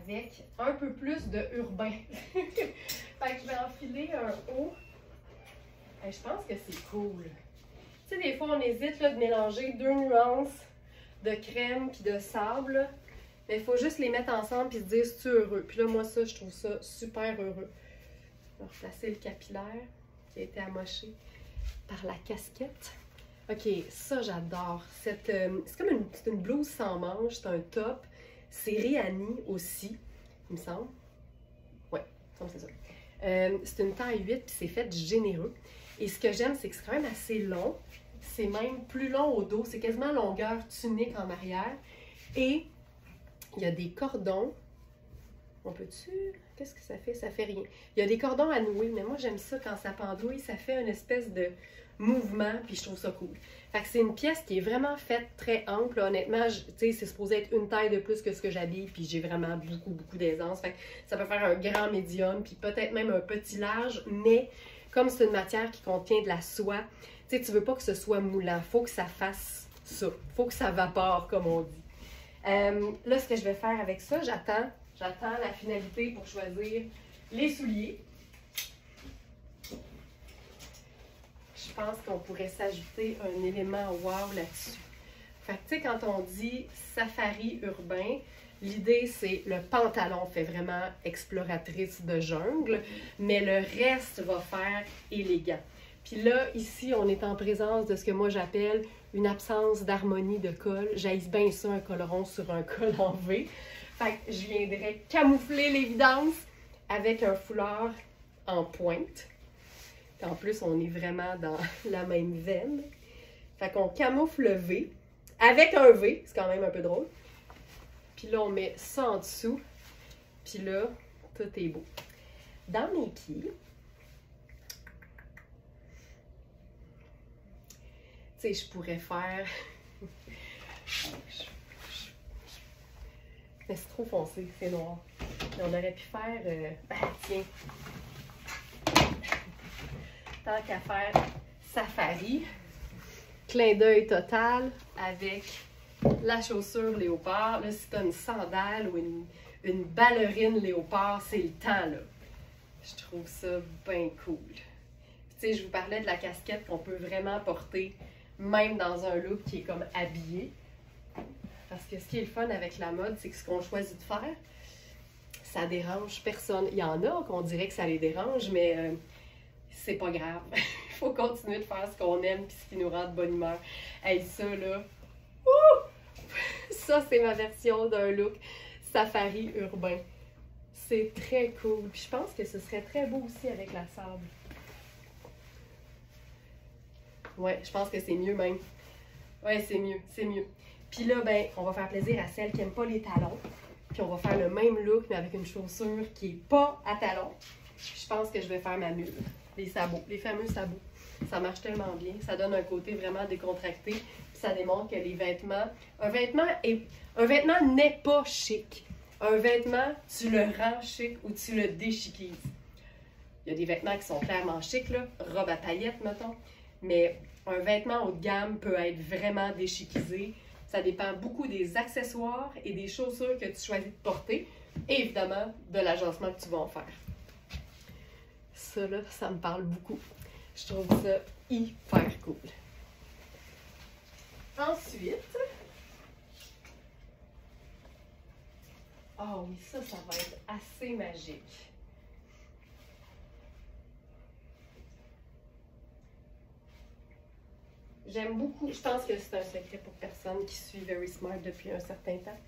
Avec un peu plus de urbain. Fait que je vais enfiler un haut. Et je pense que c'est cool. Tu sais, des fois, on hésite là, de mélanger 2 nuances de crème puis de sable. Là. Mais il faut juste les mettre ensemble puis se dire si tu es heureux. Puis là, moi, ça, je trouve ça super heureux. Je vais replacer le capillaire qui a été amoché par la casquette. Ok, ça, j'adore. C'est comme une blouse sans manches, c'est un top. C'est Rihanni aussi, il me semble. Ouais, c'est ça. C'est une taille 8 puis c'est fait généreux. Et ce que j'aime, c'est que c'est quand même assez long. C'est même plus long au dos. C'est quasiment longueur tunique en arrière. Et il y a des cordons. On peut-tu... Qu'est-ce que ça fait? Ça fait rien. Il y a des cordons à nouer, mais moi, j'aime ça quand ça pendouille. Ça fait une espèce de mouvement, puis je trouve ça cool. Fait que c'est une pièce qui est vraiment faite très ample. Honnêtement, tu sais, c'est supposé être une taille de plus que ce que j'habille, puis j'ai vraiment beaucoup d'aisance. Fait que ça peut faire un grand médium, puis peut-être même un petit large, mais comme c'est une matière qui contient de la soie, tu sais, tu veux pas que ce soit moulant. Faut que ça fasse ça. Faut que ça vapore, comme on dit. Là, ce que je vais faire avec ça, j'attends la finalité pour choisir les souliers. Je pense qu'on pourrait s'ajouter un élément wow là-dessus. Fait que, tu sais, quand on dit safari urbain, l'idée, c'est le pantalon fait vraiment exploratrice de jungle, mais le reste va faire élégant. Puis là, ici, on est en présence de ce que moi j'appelle une absence d'harmonie de col. J'haïs bien ça, un col rond sur un col en V. Fait que je viendrais camoufler l'évidence avec un foulard en pointe. En plus, on est vraiment dans la même veine. Fait qu'on camoufle le V avec un V, c'est quand même un peu drôle. Puis là, on met ça en dessous. Puis là, tout est beau. Dans mes pieds, tu sais, je pourrais faire... Mais c'est trop foncé, c'est noir. Et on aurait pu faire... tiens... Tant qu'à faire safari, clin d'œil total avec la chaussure léopard. Là, si tu as une sandale ou une ballerine léopard, c'est le temps, là. Je trouve ça bien cool. Tu sais, je vous parlais de la casquette qu'on peut vraiment porter, même dans un look qui est comme habillé. Parce que ce qui est le fun avec la mode, c'est que ce qu'on choisit de faire, ça dérange personne. Il y en a qu'on dirait que ça les dérange, mais... c'est pas grave. Il faut continuer de faire ce qu'on aime et ce qui nous rend de bonne humeur. Hey, ça là, ça c'est ma version d'un look safari urbain. C'est très cool. Puis je pense que ce serait très beau aussi avec la sable. Ouais, je pense que c'est mieux même. Ouais, c'est mieux, c'est mieux. Puis là, ben, on va faire plaisir à celles qui n'aiment pas les talons. Puis on va faire le même look, mais avec une chaussure qui n'est pas à talons. Je pense que je vais faire ma mule. Les sabots, les fameux sabots. Ça marche tellement bien. Ça donne un côté vraiment décontracté. Puis ça démontre que les vêtements... Un vêtement n'est pas chic. Un vêtement, tu le rends chic ou tu le déchiquises. Il y a des vêtements qui sont clairement chics, là. Robe à paillettes, mettons. Mais un vêtement haut de gamme peut être vraiment déchiquisé. Ça dépend beaucoup des accessoires et des chaussures que tu choisis de porter. Et évidemment, de l'agencement que tu vas en faire. Ça là, ça me parle beaucoup. Je trouve ça hyper cool. Ensuite, ah oui, ça va être assez magique. J'aime beaucoup, je pense que c'est un secret pour personne qui suit Very Smart depuis un certain temps.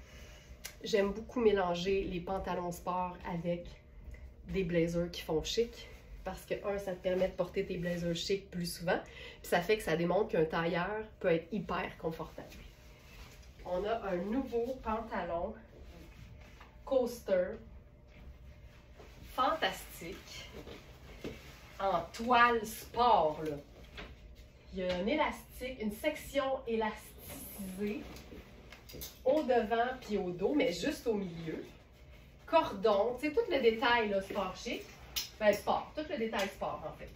J'aime beaucoup mélanger les pantalons sport avec des blazers qui font chic. Parce que, ça te permet de porter tes blazers chic plus souvent. Puis ça fait que ça démontre qu'un tailleur peut être hyper confortable. On a un nouveau pantalon coaster fantastique en toile sport, là. Il y a un élastique, une section élastisée au devant puis au dos, mais juste au milieu. Cordon, tu sais, tout le détail là, sport chic. Ben, sport, tout le détail sport en fait.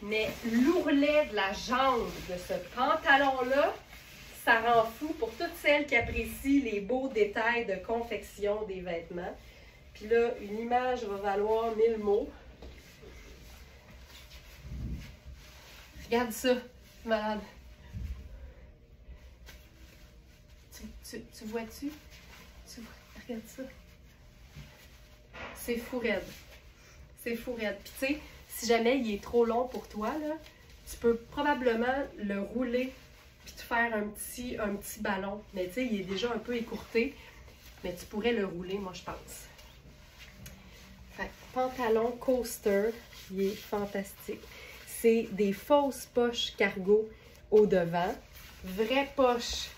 Mais l'ourlet de la jambe de ce pantalon-là, ça rend fou pour toutes celles qui apprécient les beaux détails de confection des vêtements. Puis là, une image va valoir 1000 mots. Regarde ça, c'est malade. Tu vois-tu? Regarde ça. C'est fou raide. C'est fou raide. Puis tu sais, si jamais il est trop long pour toi, là, tu peux probablement le rouler puis te faire un petit ballon. Mais tu sais, il est déjà un peu écourté. Mais tu pourrais le rouler, moi, je pense. Fait que pantalon coaster, il est fantastique. C'est des fausses poches cargo au devant, vraies poches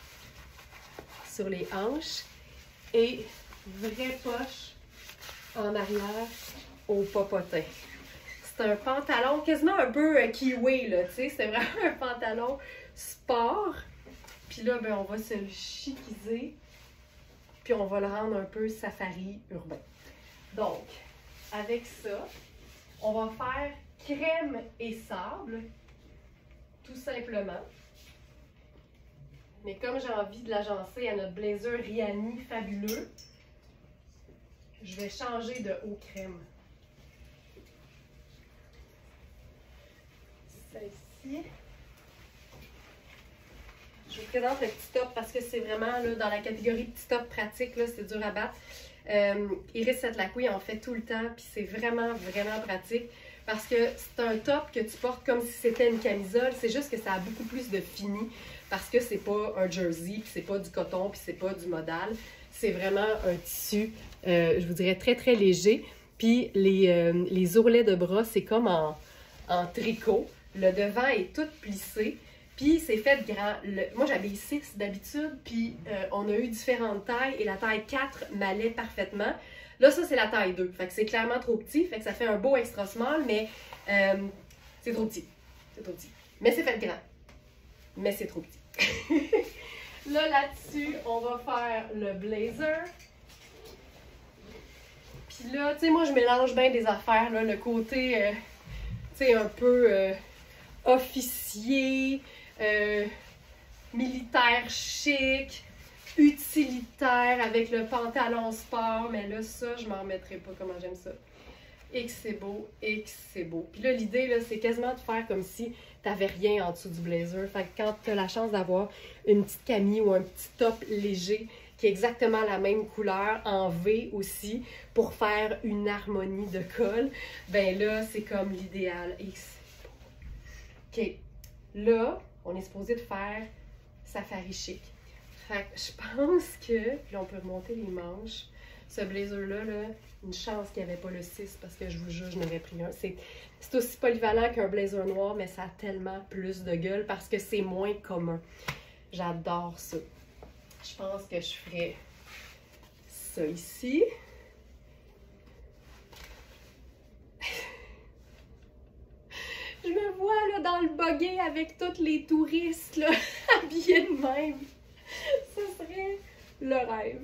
sur les hanches et vraies poches en arrière au popotin. C'est un pantalon quasiment un peu kiwi, là, tu sais, c'est vraiment un pantalon sport. Puis là, ben, on va se le chiquiser, puis on va le rendre un peu safari urbain. Donc, avec ça, on va faire crème et sable, tout simplement. Mais comme j'ai envie de l'agencer à notre blazer Rihanni fabuleux, je vais changer de eau crème. Celle-ci. Je vous présente le petit top parce que c'est vraiment là, dans la catégorie petit top pratique, c'est dur à battre. Iris Setlacqui en fait tout le temps, puis c'est vraiment, vraiment pratique. Parce que c'est un top que tu portes comme si c'était une camisole, c'est juste que ça a beaucoup plus de fini. Parce que c'est pas un jersey, puis c'est pas du coton, puis c'est pas du modal. C'est vraiment un tissu, je vous dirais, très, très léger. Puis les ourlets de bras, c'est comme en tricot. Le devant est tout plissé. Puis c'est fait grand. Moi, j'avais 6 d'habitude, puis on a eu différentes tailles. Et la taille 4 m'allait parfaitement. Là, ça, c'est la taille 2. Fait que c'est clairement trop petit. Fait que ça fait un beau extra small, mais c'est trop petit. C'est trop petit. Mais c'est fait grand. Mais c'est trop petit. Là-dessus, on va faire le blazer. Puis là, tu sais, moi, je mélange bien des affaires, là, le côté, tu sais, un peu officier, militaire chic, utilitaire, avec le pantalon sport. Mais là, ça, je m'en remettrai pas, comment j'aime ça. Et que c'est beau, et que c'est beau. Puis là, l'idée, là, c'est quasiment de faire comme si t'avais rien en dessous du blazer. Fait que quand t'as la chance d'avoir une petite camie ou un petit top léger qui est exactement la même couleur, en V aussi, pour faire une harmonie de col, ben là, c'est comme l'idéal. Et c'est beau. OK. Là, on est supposé de faire safari chic. Fait que je pense que, puis là, on peut remonter les manches. Ce blazer-là, là, une chance qu'il n'y avait pas le 6 parce que je vous jure, je n'aurais pris un. C'est aussi polyvalent qu'un blazer noir, mais ça a tellement plus de gueule parce que c'est moins commun. J'adore ça. Je pense que je ferais ça ici. Je me vois là dans le buggy avec tous les touristes là, habillés de même. Ce serait le rêve.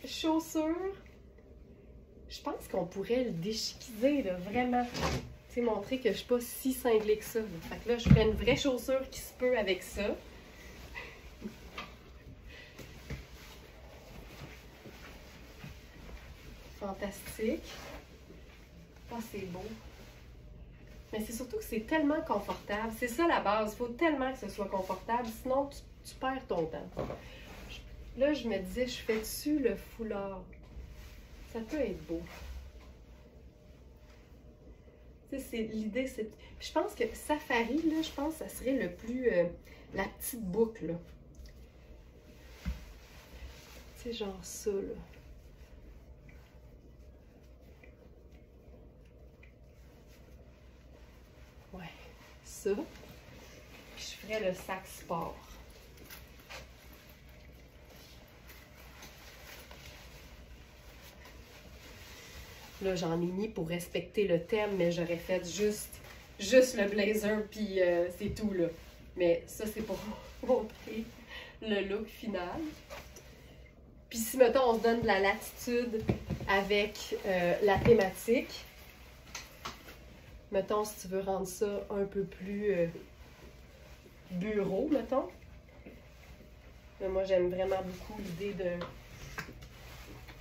Chaussures, je pense qu'on pourrait le déchiquiser, là, vraiment. Tu sais, montrer que je suis pas si cinglée que ça. Là. Fait que là, je ferais une vraie chaussure qui se peut avec ça. Fantastique. Ah, c'est beau. Mais c'est surtout que c'est tellement confortable. C'est ça la base. Il faut tellement que ce soit confortable, sinon tu perds ton temps. Là, je me disais, je fais dessus le foulard. Ça peut être beau. Tu sais, l'idée, c'est... Je pense que Safari, là, je pense que ça serait le plus... la petite boucle, là. Tu sais, genre ça, là. Ouais, ça. Puis je ferais le sac sport. Là, j'en ai mis pour respecter le thème, mais j'aurais fait juste le blazer, puis c'est tout, là. Mais ça, c'est pour montrer le look final. Puis si, mettons, on se donne de la latitude avec la thématique, mettons, si tu veux rendre ça un peu plus bureau, mettons. Mais moi, j'aime vraiment beaucoup l'idée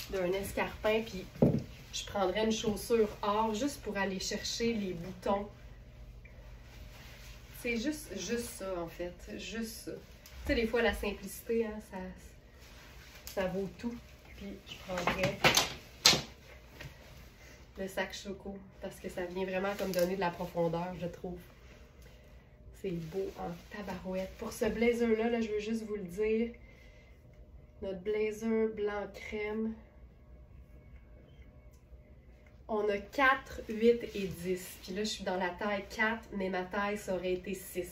d'un escarpin, puis je prendrais une chaussure or juste pour aller chercher les boutons. C'est juste ça, en fait. Juste ça. Tu sais, des fois, la simplicité, hein, ça vaut tout. Puis, je prendrais le sac choco parce que ça vient vraiment comme donner de la profondeur, je trouve. C'est beau en tabarouette. Pour ce blazer-là, là, je veux juste vous le dire, notre blazer blanc crème, on a 4, 8 et 10. Puis là, je suis dans la taille 4, mais ma taille, ça aurait été 6.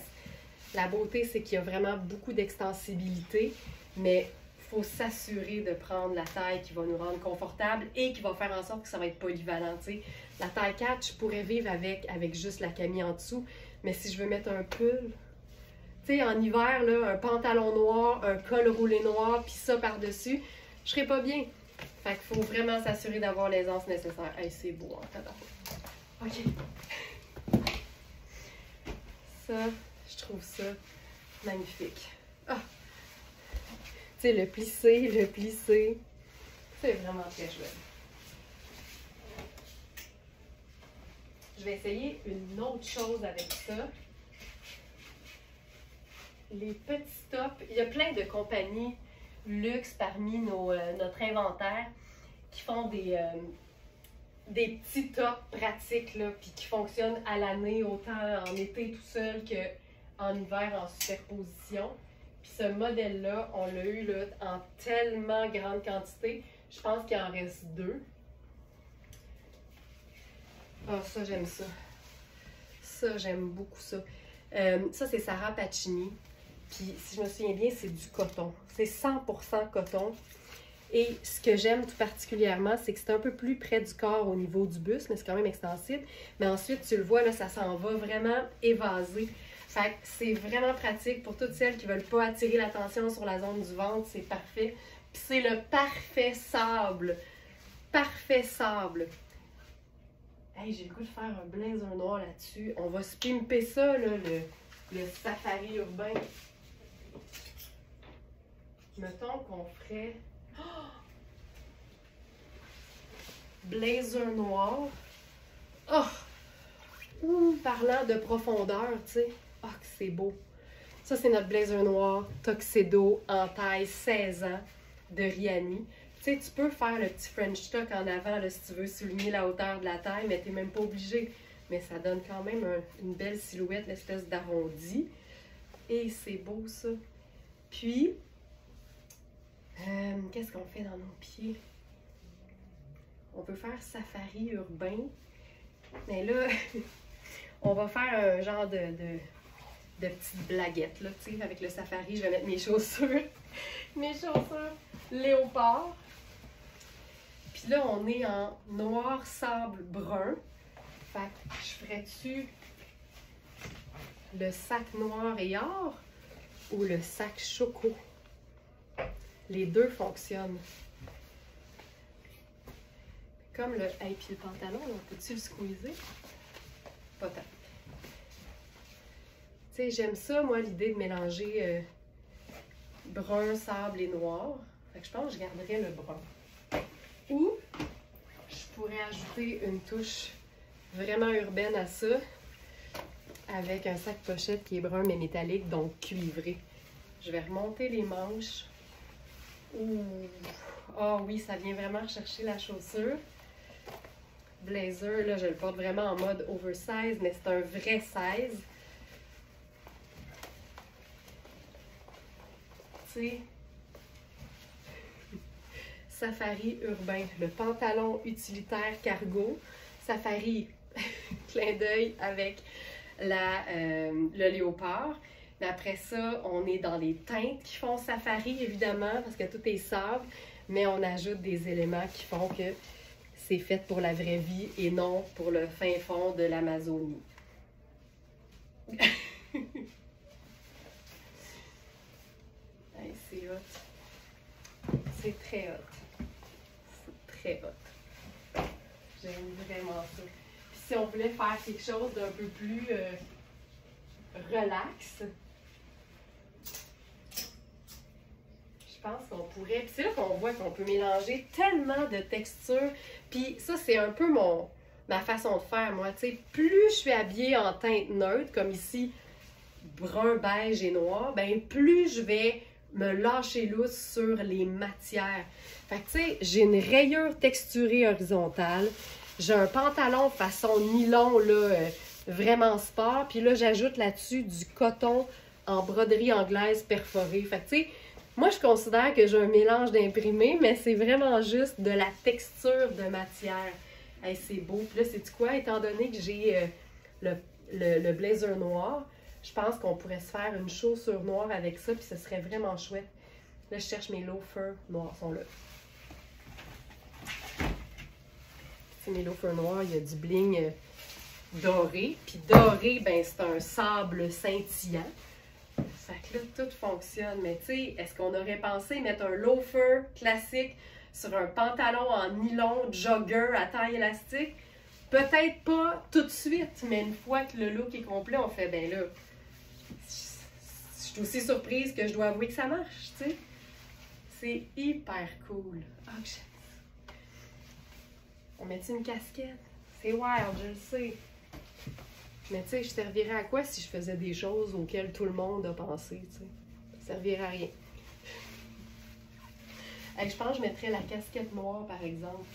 La beauté, c'est qu'il y a vraiment beaucoup d'extensibilité, mais il faut s'assurer de prendre la taille qui va nous rendre confortable et qui va faire en sorte que ça va être polyvalent. T'sais. La taille 4, je pourrais vivre avec juste la camie en dessous, mais si je veux mettre un pull, tu sais, en hiver, là, un pantalon noir, un col roulé noir, puis ça par-dessus, je serais pas bien. Fait qu'il faut vraiment s'assurer d'avoir l'aisance nécessaire. Hey, c'est beau, hein, tabarouette. OK. Ça, je trouve ça magnifique. Ah! Tu sais, le plissé. C'est vraiment très chouette. Je vais essayer une autre chose avec ça. Les petits tops. Il y a plein de compagnies luxe parmi notre inventaire qui font des petits tops pratiques là, puis qui fonctionnent à l'année, autant en été tout seul qu'en hiver en superposition. Puis ce modèle-là, on l'a eu là, en tellement grande quantité. Je pense qu'il en reste 2. Ah, ça, j'aime ça. Ça, j'aime beaucoup ça. Ça, c'est Sarah Pacini. Puis, si je me souviens bien, c'est du coton. C'est 100% coton. Et ce que j'aime tout particulièrement, c'est que c'est un peu plus près du corps au niveau du buste, mais c'est quand même extensible. Mais ensuite, tu le vois, là, ça s'en va vraiment évasé. Fait que c'est vraiment pratique pour toutes celles qui ne veulent pas attirer l'attention sur la zone du ventre. C'est parfait. Puis c'est le parfait sable. Parfait sable. Hey, j'ai le goût de faire un blazer noir là-dessus. On va se pimper ça, là, le safari urbain. Mettons qu'on ferait... Oh! Blazer noir. Oh! Parlant de profondeur, tu sais. Oh, que c'est beau. Ça, c'est notre blazer noir Tuxedo en taille 16 ans de Rihanni. Tu sais, tu peux faire le petit French tuck en avant là, si tu veux souligner la hauteur de la taille, mais tu n'es même pas obligé. Mais ça donne quand même une belle silhouette, l'espèce d'arrondi. Et c'est beau, ça. Puis, qu'est-ce qu'on fait dans nos pieds? On peut faire safari urbain. Mais là, on va faire un genre de petite blaguette, là, tu sais, avec le safari. Je vais mettre mes chaussures. Mes chaussures léopard. Puis là, on est en noir sable brun. Fait que je ferais-tu le sac noir et or ou le sac choco? Les deux fonctionnent. Comme le... Hey, puis le pantalon, peux-tu le squeezer? Pas tant. Tu sais, j'aime ça, moi, l'idée de mélanger brun, sable et noir. Fait que je pense que je garderais le brun. Ou je pourrais ajouter une touche vraiment urbaine à ça, avec un sac pochette qui est brun mais métallique, donc cuivré. Je vais remonter les manches. Ouh! Ah oui, ça vient vraiment rechercher la chaussure. Blazer, là, je le porte vraiment en mode oversize, mais c'est un vrai 16. Tu sais, safari urbain, le pantalon utilitaire cargo, safari, clin d'œil avec le léopard. Mais après ça, on est dans les teintes qui font safari, évidemment, parce que tout est sable, mais on ajoute des éléments qui font que c'est fait pour la vraie vie et non pour le fin fond de l'Amazonie. Hey, c'est hot. C'est très hot. C'est très hot. J'aime vraiment ça. Puis si on voulait faire quelque chose d'un peu plus relax, je pense qu'on pourrait. Puis c'est là qu'on voit qu'on peut mélanger tellement de textures. Puis ça, c'est un peu ma façon de faire, moi. Tu sais, plus je suis habillée en teinte neutre, comme ici, brun, beige et noir, ben plus je vais me lâcher lousse sur les matières. Fait que, tu sais, j'ai une rayure texturée horizontale. J'ai un pantalon façon nylon, là, vraiment sport. Puis là, j'ajoute là-dessus du coton en broderie anglaise perforée. Fait que, tu sais, moi, je considère que j'ai un mélange d'imprimé, mais c'est vraiment juste de la texture de matière. Hey, c'est beau. Puis là, c'est quoi? Étant donné que j'ai le blazer noir, je pense qu'on pourrait se faire une chaussure noire avec ça, puis ce serait vraiment chouette. Là, je cherche mes loafers noirs, sont là. C'est mes loafers noirs, il y a du bling doré. Puis doré, ben c'est un sable scintillant. Fait que là, tout fonctionne. Mais tu sais, est-ce qu'on aurait pensé mettre un loafer classique sur un pantalon en nylon jogger à taille élastique? Peut-être pas tout de suite, mais une fois que le look est complet, on fait, ben là, je suis aussi surprise que je dois avouer que ça marche, tu sais. C'est hyper cool. Oh, on met une casquette? C'est wild, je le sais. Mais tu sais, je servirais à quoi si je faisais des choses auxquelles tout le monde a pensé, tu sais? Ça servirait à rien. Hey, je pense que je mettrais la casquette noire, par exemple.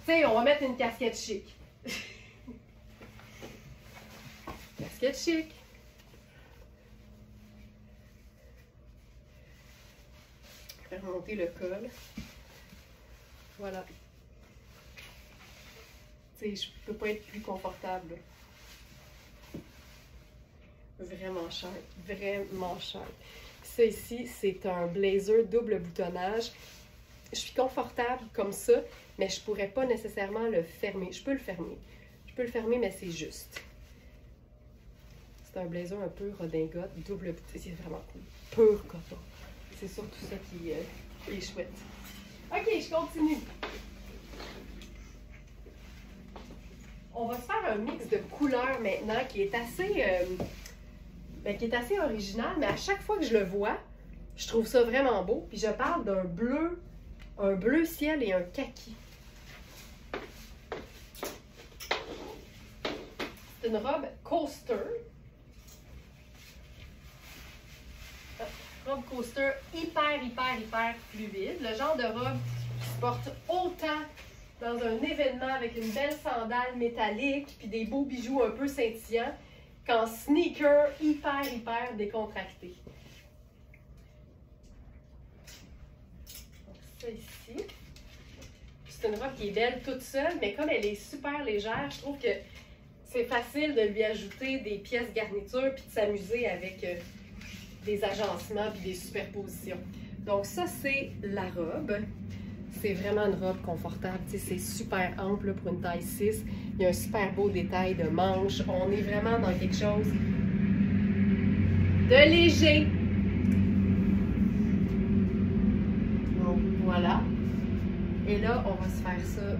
Tu sais, on va mettre une casquette chic. Casquette chic. Je vais remonter le col. Voilà. Tu sais, je peux pas être plus confortable. Vraiment cher. Vraiment cher. Ça ici, c'est un blazer double boutonnage. Je suis confortable comme ça, mais je pourrais pas nécessairement le fermer. Je peux le fermer. Je peux le fermer, mais c'est juste. C'est un blazer un peu redingote, double boutonne. C'est vraiment cool. Pur coton. C'est surtout ça qui est chouette. Ok, je continue. On va se faire un mix de couleurs maintenant qui est assez original, mais à chaque fois que je le vois, je trouve ça vraiment beau. Puis je parle d'un un bleu ciel et un kaki. C'est une robe coaster. Robe coaster hyper fluide. Le genre de robe qui se porte autant dans un événement avec une belle sandale métallique puis des beaux bijoux un peu scintillants qu'en sneaker hyper décontracté. Donc ça ici. C'est une robe qui est belle toute seule, mais comme elle est super légère, je trouve que c'est facile de lui ajouter des pièces garnitures puis de s'amuser avec des agencements puis des superpositions. Donc ça, c'est la robe. C'est vraiment une robe confortable. Tu sais, c'est super ample là, pour une taille 6. Il y a un super beau détail de manche. On est vraiment dans quelque chose de léger. Donc voilà. Et là, on va se faire ça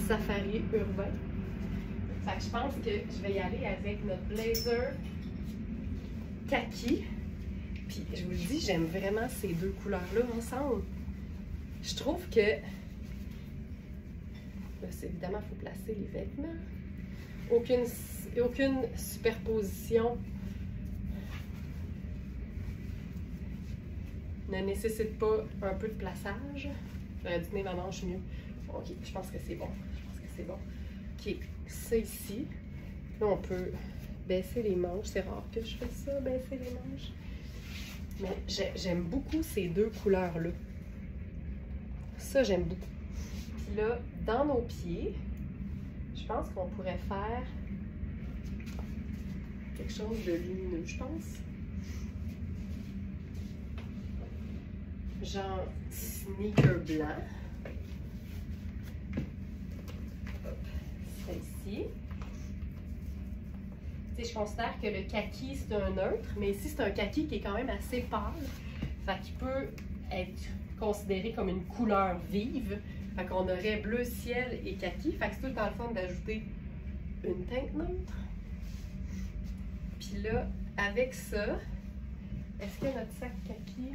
safari urbain. Fait que je pense que je vais y aller avec notre blazer kaki. Puis je vous le dis, j'aime vraiment ces deux couleurs-là ensemble. Je trouve que... Là, évidemment, il faut placer les vêtements. aucune superposition. Ne nécessite pas un peu de plaçage. J'aurais dû tenir ma manche mieux. Ok, je pense que c'est bon. Je pense que c'est bon. Ok, ça ici. Là, on peut baisser les manches. C'est rare que je fasse ça, baisser les manches. Mais j'aime beaucoup ces deux couleurs-là. Ça, j'aime beaucoup. Puis là, dans nos pieds, je pense qu'on pourrait faire quelque chose de lumineux, je pense. Genre sneaker blanc. Hop, ça ici. Tu sais, je considère que le kaki, c'est un neutre, mais ici, c'est un kaki qui est quand même assez pâle. Fait qu'il peut être considéré comme une couleur vive. Fait qu'on aurait bleu ciel et kaki. Fait que c'est tout le temps le fun d'ajouter une teinte neutre. Puis là, avec ça, est-ce que notre sac kaki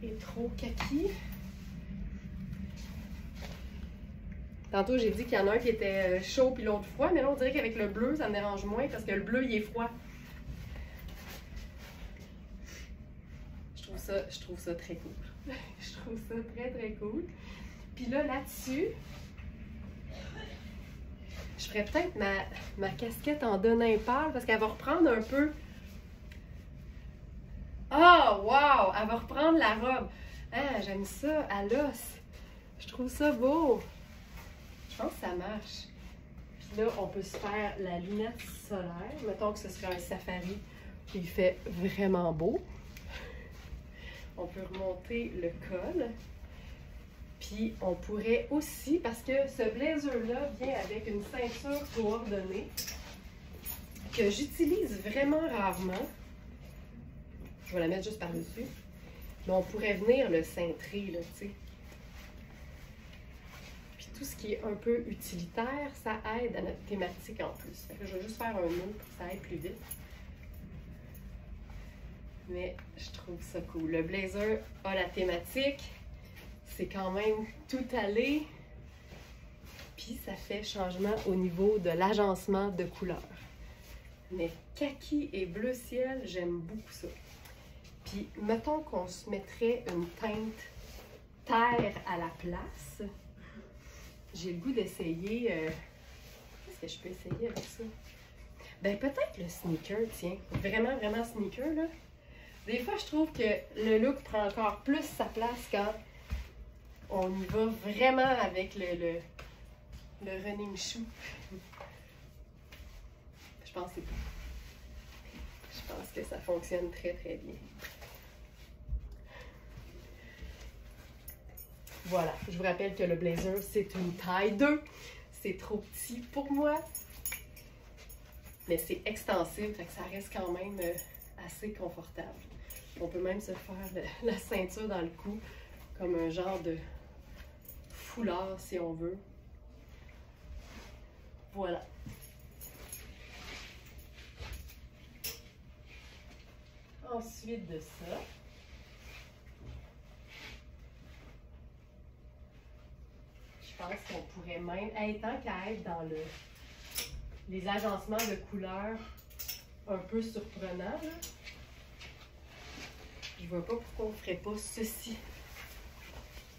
est trop kaki? Tantôt, j'ai dit qu'il y en a un qui était chaud puis l'autre froid, mais là, on dirait qu'avec le bleu, ça me dérange moins parce que le bleu, il est froid. Je trouve ça très cool. Je trouve ça très, très cool. Puis là, là-dessus, je ferais peut-être ma casquette en denain pâle parce qu'elle va reprendre un peu... Ah, oh, wow! Elle va reprendre la robe. Ah, j'aime ça, à l'os. Je trouve ça beau. Je pense que ça marche. Puis là, on peut se faire la lunette solaire. Mettons que ce serait un safari qui fait vraiment beau. On peut remonter le col. Puis on pourrait aussi, parce que ce blazer-là vient avec une ceinture coordonnée que j'utilise vraiment rarement. Je vais la mettre juste par-dessus. Mais on pourrait venir le cintrer, là, tu sais. Puis tout ce qui est un peu utilitaire, ça aide à notre thématique en plus. Fait que je vais juste faire un nœud pour que ça aille plus vite. Mais je trouve ça cool. Le blazer a la thématique. C'est quand même tout allé. Puis ça fait changement au niveau de l'agencement de couleurs. Mais kaki et bleu ciel, j'aime beaucoup ça. Puis mettons qu'on se mettrait une teinte terre à la place. J'ai le goût d'essayer... Qu'est-ce que je peux essayer avec ça? Ben peut-être le sneaker, tiens. Vraiment, vraiment sneaker, là. Des fois, je trouve que le look prend encore plus sa place quand on y va vraiment avec le running shoe. Je pense que ça fonctionne très, très bien. Voilà, je vous rappelle que le blazer, c'est une taille 2. C'est trop petit pour moi. Mais c'est extensible, fait que ça reste quand même assez confortable. On peut même se faire la ceinture dans le cou, comme un genre de foulard si on veut. Voilà. Ensuite de ça, je pense qu'on pourrait même, tant qu'à être dans les agencements de couleurs un peu surprenants, là, je vois pas pourquoi on ne ferait pas ceci.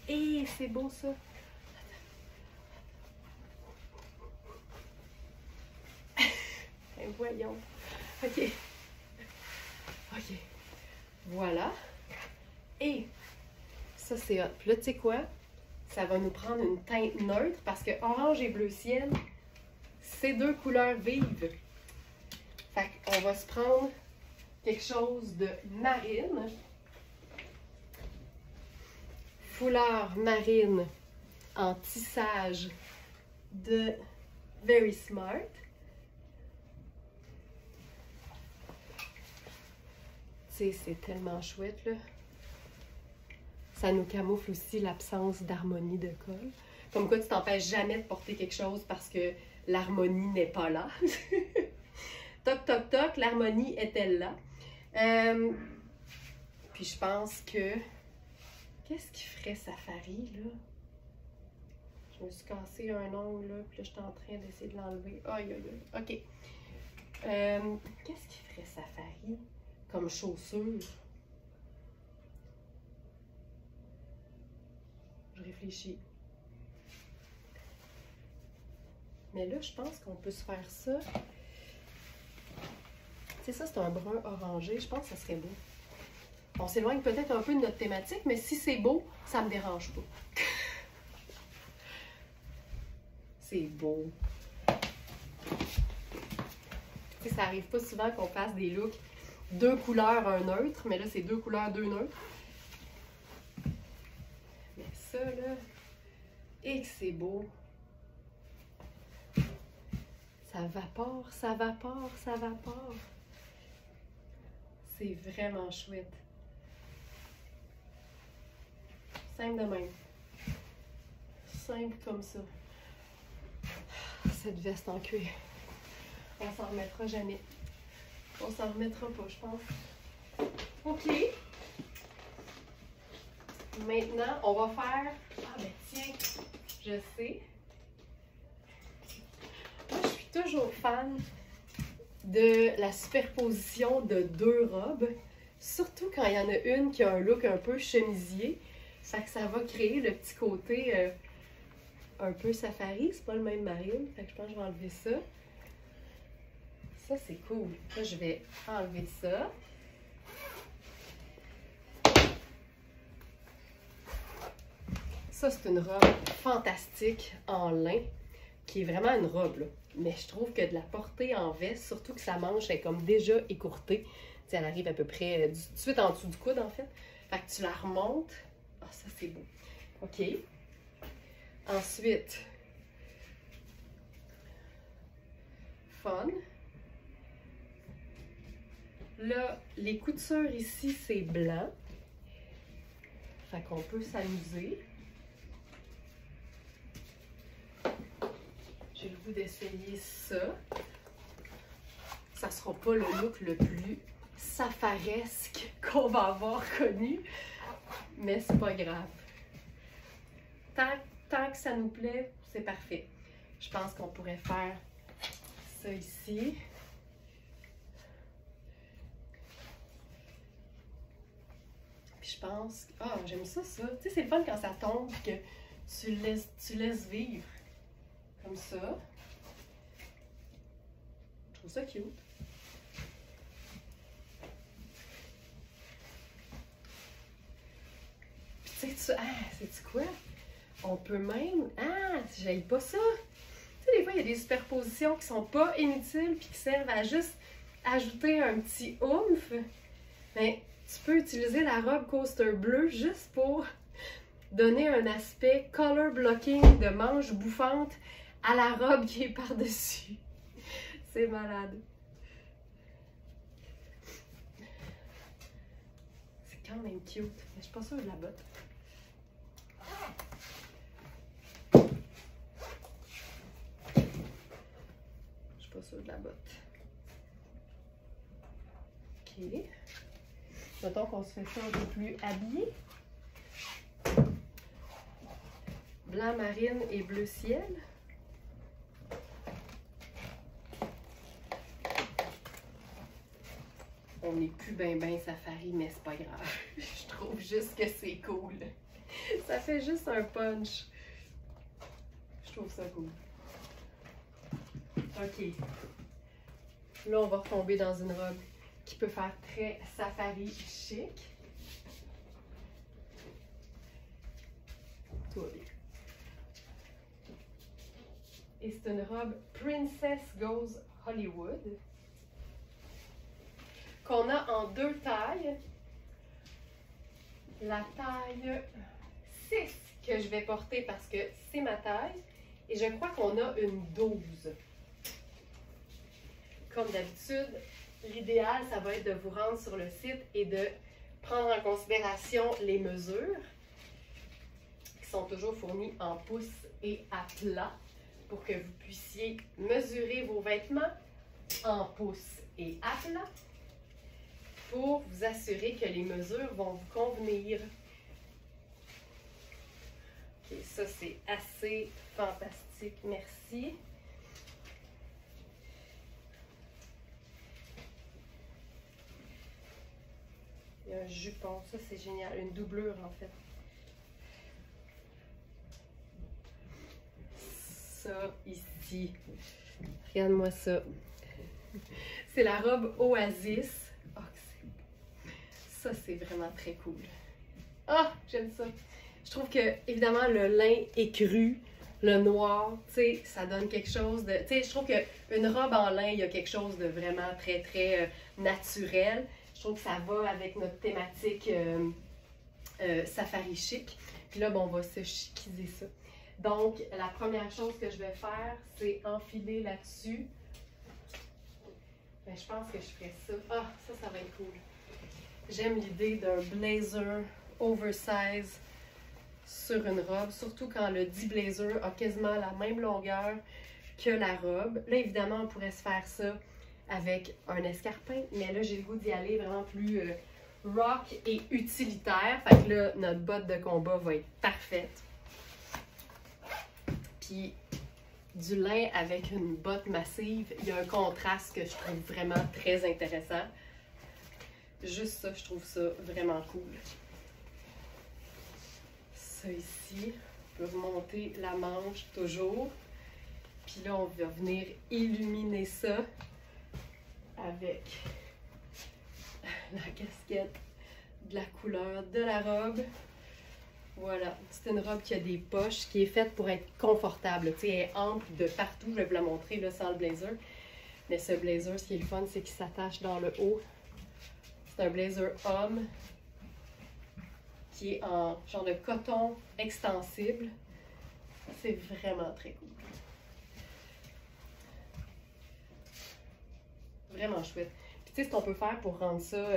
Et c'est beau ça! Et voyons. OK. OK. Voilà. Et ça, c'est hot. Puis là, tu sais quoi? Ça va nous prendre une teinte neutre parce que orange et bleu ciel, c'est deux couleurs vives. Fait qu'on va se prendre quelque chose de marine. Foulard marine en tissage de Very Smart. Tu sais, c'est tellement chouette, là. Ça nous camoufle aussi l'absence d'harmonie de col. Comme quoi, tu t'empêches jamais de porter quelque chose parce que l'harmonie n'est pas là. Toc, toc, toc, l'harmonie est-elle là? Puis je pense que... Qu'est-ce qui ferait safari, là? Je me suis cassé un ongle, là, puis là, je suis en train d'essayer de l'enlever. Aïe, aïe, aïe. OK. Qu'est-ce qui ferait Safari comme chaussure? Je réfléchis. Mais là, je pense qu'on peut se faire ça. Tu sais, ça, c'est un brun orangé. Je pense que ça serait beau. On s'éloigne peut-être un peu de notre thématique, mais si c'est beau, ça me dérange pas. C'est beau. Tu sais, ça arrive pas souvent qu'on fasse des looks 2 couleurs, un neutre, mais là, c'est 2 couleurs, 2 neutres. Mais ça, là, et que c'est beau. Ça vapore, ça vapore, ça vapore. C'est vraiment chouette. Simple de même. Simple comme ça. Cette veste en cuir. On s'en remettra jamais. On s'en remettra pas, je pense. OK. Maintenant, on va faire... Ah ben tiens, je sais. Moi, je suis toujours fan de la superposition de 2 robes. Surtout quand il y en a une qui a un look un peu chemisier. Fait que ça va créer le petit côté un peu safari. C'est pas le même marine. Fait que je pense que je vais enlever ça. Ça, c'est cool. Là, je vais enlever ça. Ça, c'est une robe fantastique en lin, qui est vraiment une robe, là. Mais je trouve que de la porter en veste, surtout que sa manche est comme déjà écourtée. Tu sais, elle arrive à peu près tout de suite en dessous du coude, en fait. Fait que tu la remontes. Ah, ça, c'est beau. OK. Ensuite, fun. Là, les coutures ici, c'est blanc. Fait qu'on peut s'amuser. J'ai le goût d'essayer ça. Ça sera pas le look le plus safaresque qu'on va avoir connu, mais c'est pas grave. Tant que ça nous plaît, c'est parfait. Je pense qu'on pourrait faire ça ici. Puis je pense... Ah, j'aime ça, ça. Tu sais, c'est le fun quand ça tombe que tu laisses vivre. Comme ça. Je trouve ça cute. Puis tu sais, sais-tu quoi? On peut même... Ah, j'aille pas ça! Tu sais, des fois, il y a des superpositions qui sont pas inutiles puis qui servent à juste ajouter un petit oomph. Mais tu peux utiliser la robe coaster bleue juste pour donner un aspect color blocking de manche bouffante à la robe qui est par-dessus. C'est malade. C'est quand même cute, mais je suis pas sûre de la botte. Je suis pas sûre de la botte. Ok. Mettons qu'on se fait ça un peu plus habillé. Blanc marine et bleu ciel. On n'est plus ben safari, mais c'est pas grave. Je trouve juste que c'est cool. Ça fait juste un punch. Je trouve ça cool. OK. Là, on va retomber dans une robe qui peut faire très safari chic. Tout va bien. Et c'est une robe Princess Goes Hollywood qu'on a en 2 tailles. La taille 6 que je vais porter parce que c'est ma taille. Et je crois qu'on a une 12. Comme d'habitude, l'idéal, ça va être de vous rendre sur le site et de prendre en considération les mesures qui sont toujours fournies en pouces et à plat pour que vous puissiez mesurer vos vêtements en pouces et à plat pour vous assurer que les mesures vont vous convenir. Okay, Ça, c'est assez fantastique. Merci. Il y a un jupon. Ça, c'est génial. Une doublure, en fait. Ça, ici. Regarde-moi ça. C'est la robe Oasis. Oh, ça, c'est vraiment très cool. Ah, j'aime ça. Je trouve que, évidemment, le lin écru, le noir, tu sais, ça donne quelque chose de... Tu sais, je trouve qu'une robe en lin, il y a quelque chose de vraiment très, très naturel. Je trouve que ça va avec notre thématique safari chic. Puis là, bon, on va se chiquiser ça. Donc, la première chose que je vais faire, c'est enfiler là-dessus. Ben, je pense que je ferai ça. Ah, ça va être cool. J'aime l'idée d'un blazer oversize sur une robe, surtout quand le dit blazer a quasiment la même longueur que la robe. Là, évidemment, on pourrait se faire ça avec un escarpin, mais là, j'ai le goût d'y aller vraiment plus rock et utilitaire. Fait que là, notre botte de combat va être parfaite. Puis, du lin avec une botte massive, il y a un contraste que je trouve vraiment très intéressant. Juste ça, je trouve ça vraiment cool. Ça ici, on peut remonter la manche toujours. Puis là, on va venir illuminer ça avec la casquette de la couleur de la robe. Voilà, c'est une robe qui a des poches, qui est faite pour être confortable. Tu sais, elle est ample de partout. Je vais vous la montrer là, sans le blazer. Mais ce blazer, ce qui est le fun, c'est qu'il s'attache dans le haut. C'est un blazer homme qui est en genre de coton extensible. C'est vraiment très cool. Vraiment chouette. Puis tu sais, ce qu'on peut faire pour rendre ça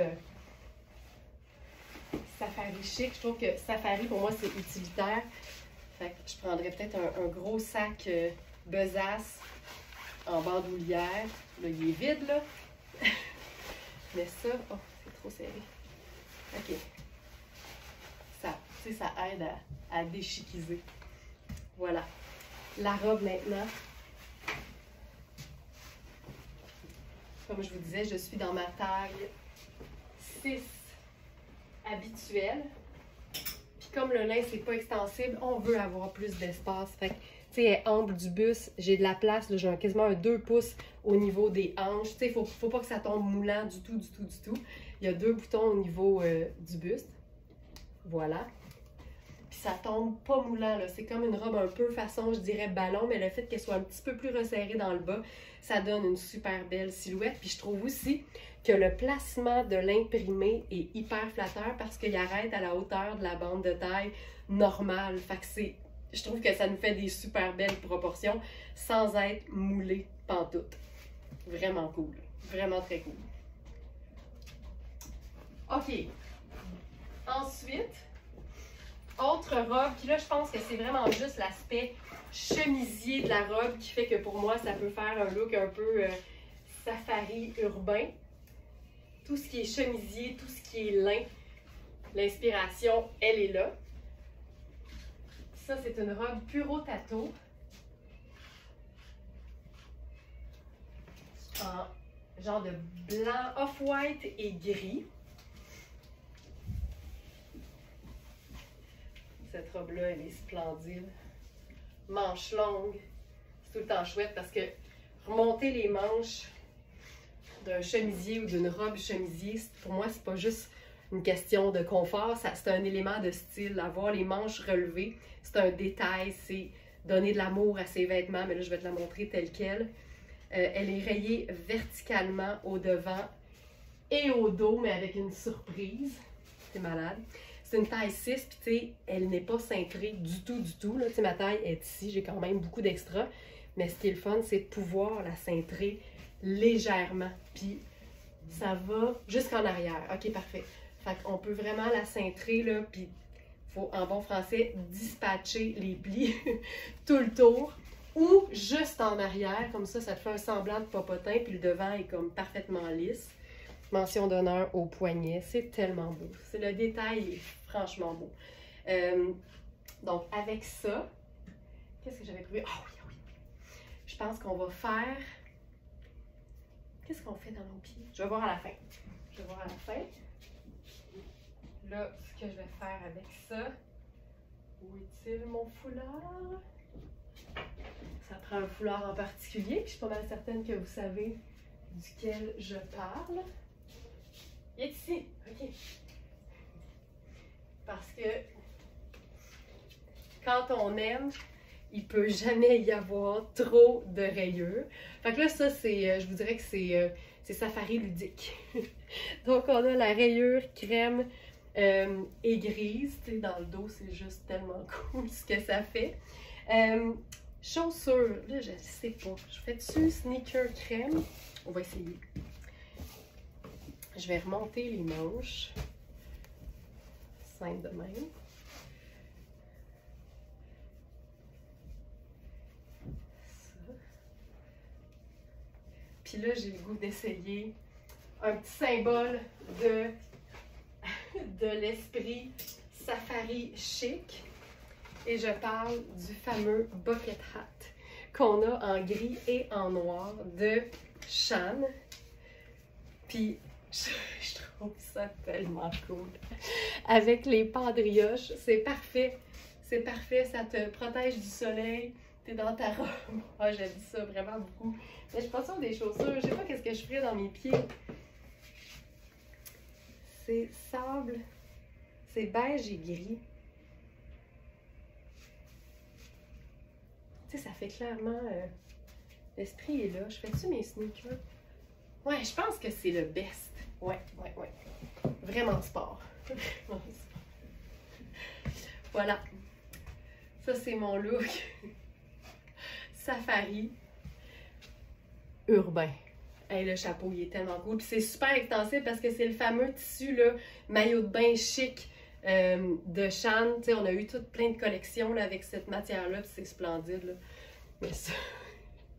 safari chic, je trouve que safari, pour moi, c'est utilitaire. Fait que je prendrais peut-être un gros sac besace en bandoulière. Là, il est vide, là. Mais ça, oh, c'est trop serré. OK. Ça, tu sais, ça aide à déchiquiser. Voilà. La robe, maintenant. Comme je vous disais, je suis dans ma taille 6 habituelle. Puis comme le lin, c'est pas extensible, on veut avoir plus d'espace. Fait que, tu sais, elle est ample du buste. J'ai de la place, j'ai quasiment un 2 pouces au niveau des hanches. Tu sais, faut pas que ça tombe moulant du tout, du tout, du tout. Il y a 2 boutons au niveau du buste. Voilà. Puis ça tombe pas moulant, là. C'est comme une robe un peu façon, je dirais, ballon, mais le fait qu'elle soit un petit peu plus resserrée dans le bas, ça donne une super belle silhouette. Puis je trouve aussi que le placement de l'imprimé est hyper flatteur parce qu'il arrête à la hauteur de la bande de taille normale. Fait que je trouve que ça nous fait des super belles proportions sans être moulé pantoute. Vraiment cool. Vraiment très cool. OK. Ensuite, autre robe, puis là, je pense que c'est vraiment juste l'aspect chemisier de la robe qui fait que pour moi, ça peut faire un look un peu safari urbain. Tout ce qui est chemisier, tout ce qui est lin, l'inspiration, elle est là. Ça, c'est une robe Puro Tato. En genre de blanc off-white et gris. Cette robe-là, elle est splendide. Manches longues. C'est tout le temps chouette parce que remonter les manches d'un chemisier ou d'une robe chemisier, pour moi, c'est pas juste une question de confort, c'est un élément de style. Avoir les manches relevées, c'est un détail, c'est donner de l'amour à ses vêtements, mais là, je vais te la montrer telle qu'elle. Elle est rayée verticalement au devant et au dos, mais avec une surprise. C'est malade. C'est une taille 6, puis tu sais, elle n'est pas cintrée du tout, du tout. Tu sais, ma taille est ici, j'ai quand même beaucoup d'extra. Mais ce qui est le fun, c'est de pouvoir la cintrer légèrement. Puis ça va jusqu'en arrière. OK, parfait. Fait qu'on peut vraiment la cintrer, là, puis il faut, en bon français, dispatcher les plis tout le tour. Ou juste en arrière, comme ça te fait un semblant de popotin, puis le devant est comme parfaitement lisse. Mention d'honneur au poignet, c'est tellement beau. Le détail est franchement beau. Donc, avec ça, qu'est-ce que j'avais prévu? Ah oui, oui. Je pense qu'on va faire... Qu'est-ce qu'on fait dans nos pieds? Je vais voir à la fin. Je vais voir à la fin. Là, ce que je vais faire avec ça... Où est-il mon foulard? Ça prend un foulard en particulier, puis je suis pas mal certaine que vous savez duquel je parle. Il est ici, ok. Parce que quand on aime, il peut jamais y avoir trop de rayures. Fait que là, ça, c'est, je vous dirais que c'est safari ludique. Donc, on a la rayure crème et grise. Tu sais, dans le dos, c'est juste tellement cool ce que ça fait. Chaussures, là, je sais pas. Je fais dessus sneaker crème. On va essayer. Je vais remonter les manches. Simple de même. Ça. Puis là, j'ai le goût d'essayer un petit symbole de l'esprit safari chic. Et je parle du fameux bucket hat qu'on a en gris et en noir de Shan. Puis je trouve ça tellement cool. Avec les pandrioches, c'est parfait. C'est parfait, ça te protège du soleil. T'es dans ta robe. Ah, j'aime ça vraiment beaucoup. Mais je pense sur des chaussures. Je sais pas qu'est-ce que je ferais dans mes pieds. C'est sable. C'est beige et gris. Tu sais, ça fait clairement... l'esprit est là. Je fais-tu mes sneakers? Ouais, je pense que c'est le best. Ouais. Vraiment sport. Voilà. Ça, c'est mon look. Safari. Urbain. Hey, le chapeau, il est tellement cool. Puis c'est super extensible parce que c'est le fameux tissu, là, maillot de bain chic. De Shan, tu sais, on a eu plein de collections là, avec cette matière-là, puis c'est splendide. Là. Mais ça,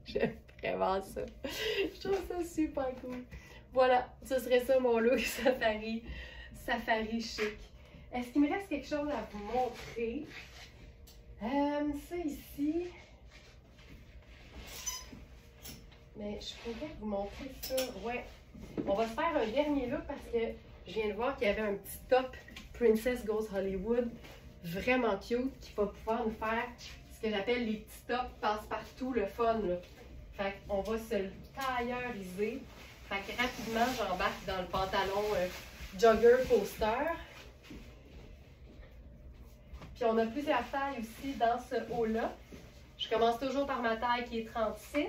j'aime vraiment ça. Je trouve ça super cool. Voilà, ce serait ça mon look safari chic. Est-ce qu'il me reste quelque chose à vous montrer? Ça ici. Mais je pourrais vous montrer ça. Ouais. On va se faire un dernier look parce que je viens de voir qu'il y avait un petit top Princess Goes Hollywood, vraiment cute, qui va pouvoir nous faire ce que j'appelle les petits tops passe-partout, le fun. Là. Fait qu'on va se le tailleuriser. Fait que rapidement, j'embarque dans le pantalon jogger poster. Puis on a plusieurs tailles aussi dans ce haut-là. Je commence toujours par ma taille qui est 36.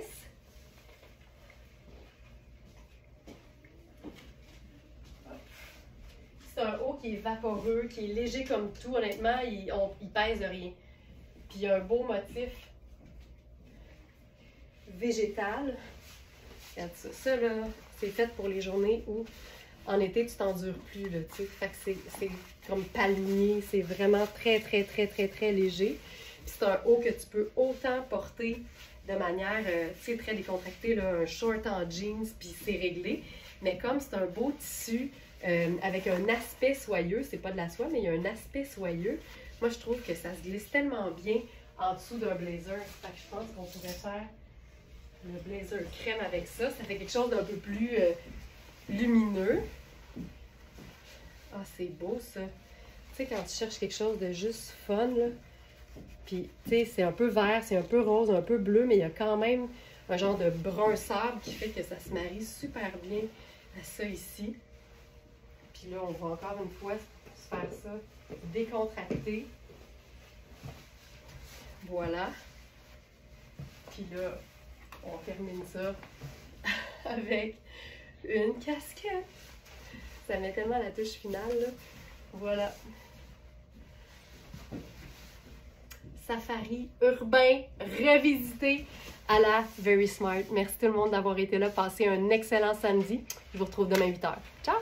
C'est un haut qui est vaporeux, qui est léger comme tout. Honnêtement, il pèse rien. Puis il y a un beau motif végétal. Regarde ça. Ça, là, c'est fait pour les journées où, en été, tu t'endures plus, là, tu sais. Fait que c'est comme palmier. C'est vraiment très léger. Puis c'est un haut que tu peux autant porter de manière, tu sais, très décontractée, là, un short en jeans, puis c'est réglé. Mais comme c'est un beau tissu, avec un aspect soyeux, c'est pas de la soie, mais il y a un aspect soyeux. Moi, je trouve que ça se glisse tellement bien en dessous d'un blazer. Fait que je pense qu'on pourrait faire le blazer crème avec ça. Ça fait quelque chose d'un peu plus lumineux. Ah, c'est beau ça. Tu sais, quand tu cherches quelque chose de juste fun, là, puis tu sais, c'est un peu vert, c'est un peu rose, un peu bleu, mais il y a quand même un genre de brun sable qui fait que ça se marie super bien à ça ici. Puis là, on va encore une fois se faire ça décontracté. Voilà. Puis là, on termine ça avec une casquette. Ça met tellement la touche finale, là. Voilà. Safari urbain revisité à la Very Smart. Merci tout le monde d'avoir été là. Passez un excellent samedi. Je vous retrouve demain 8h. Ciao!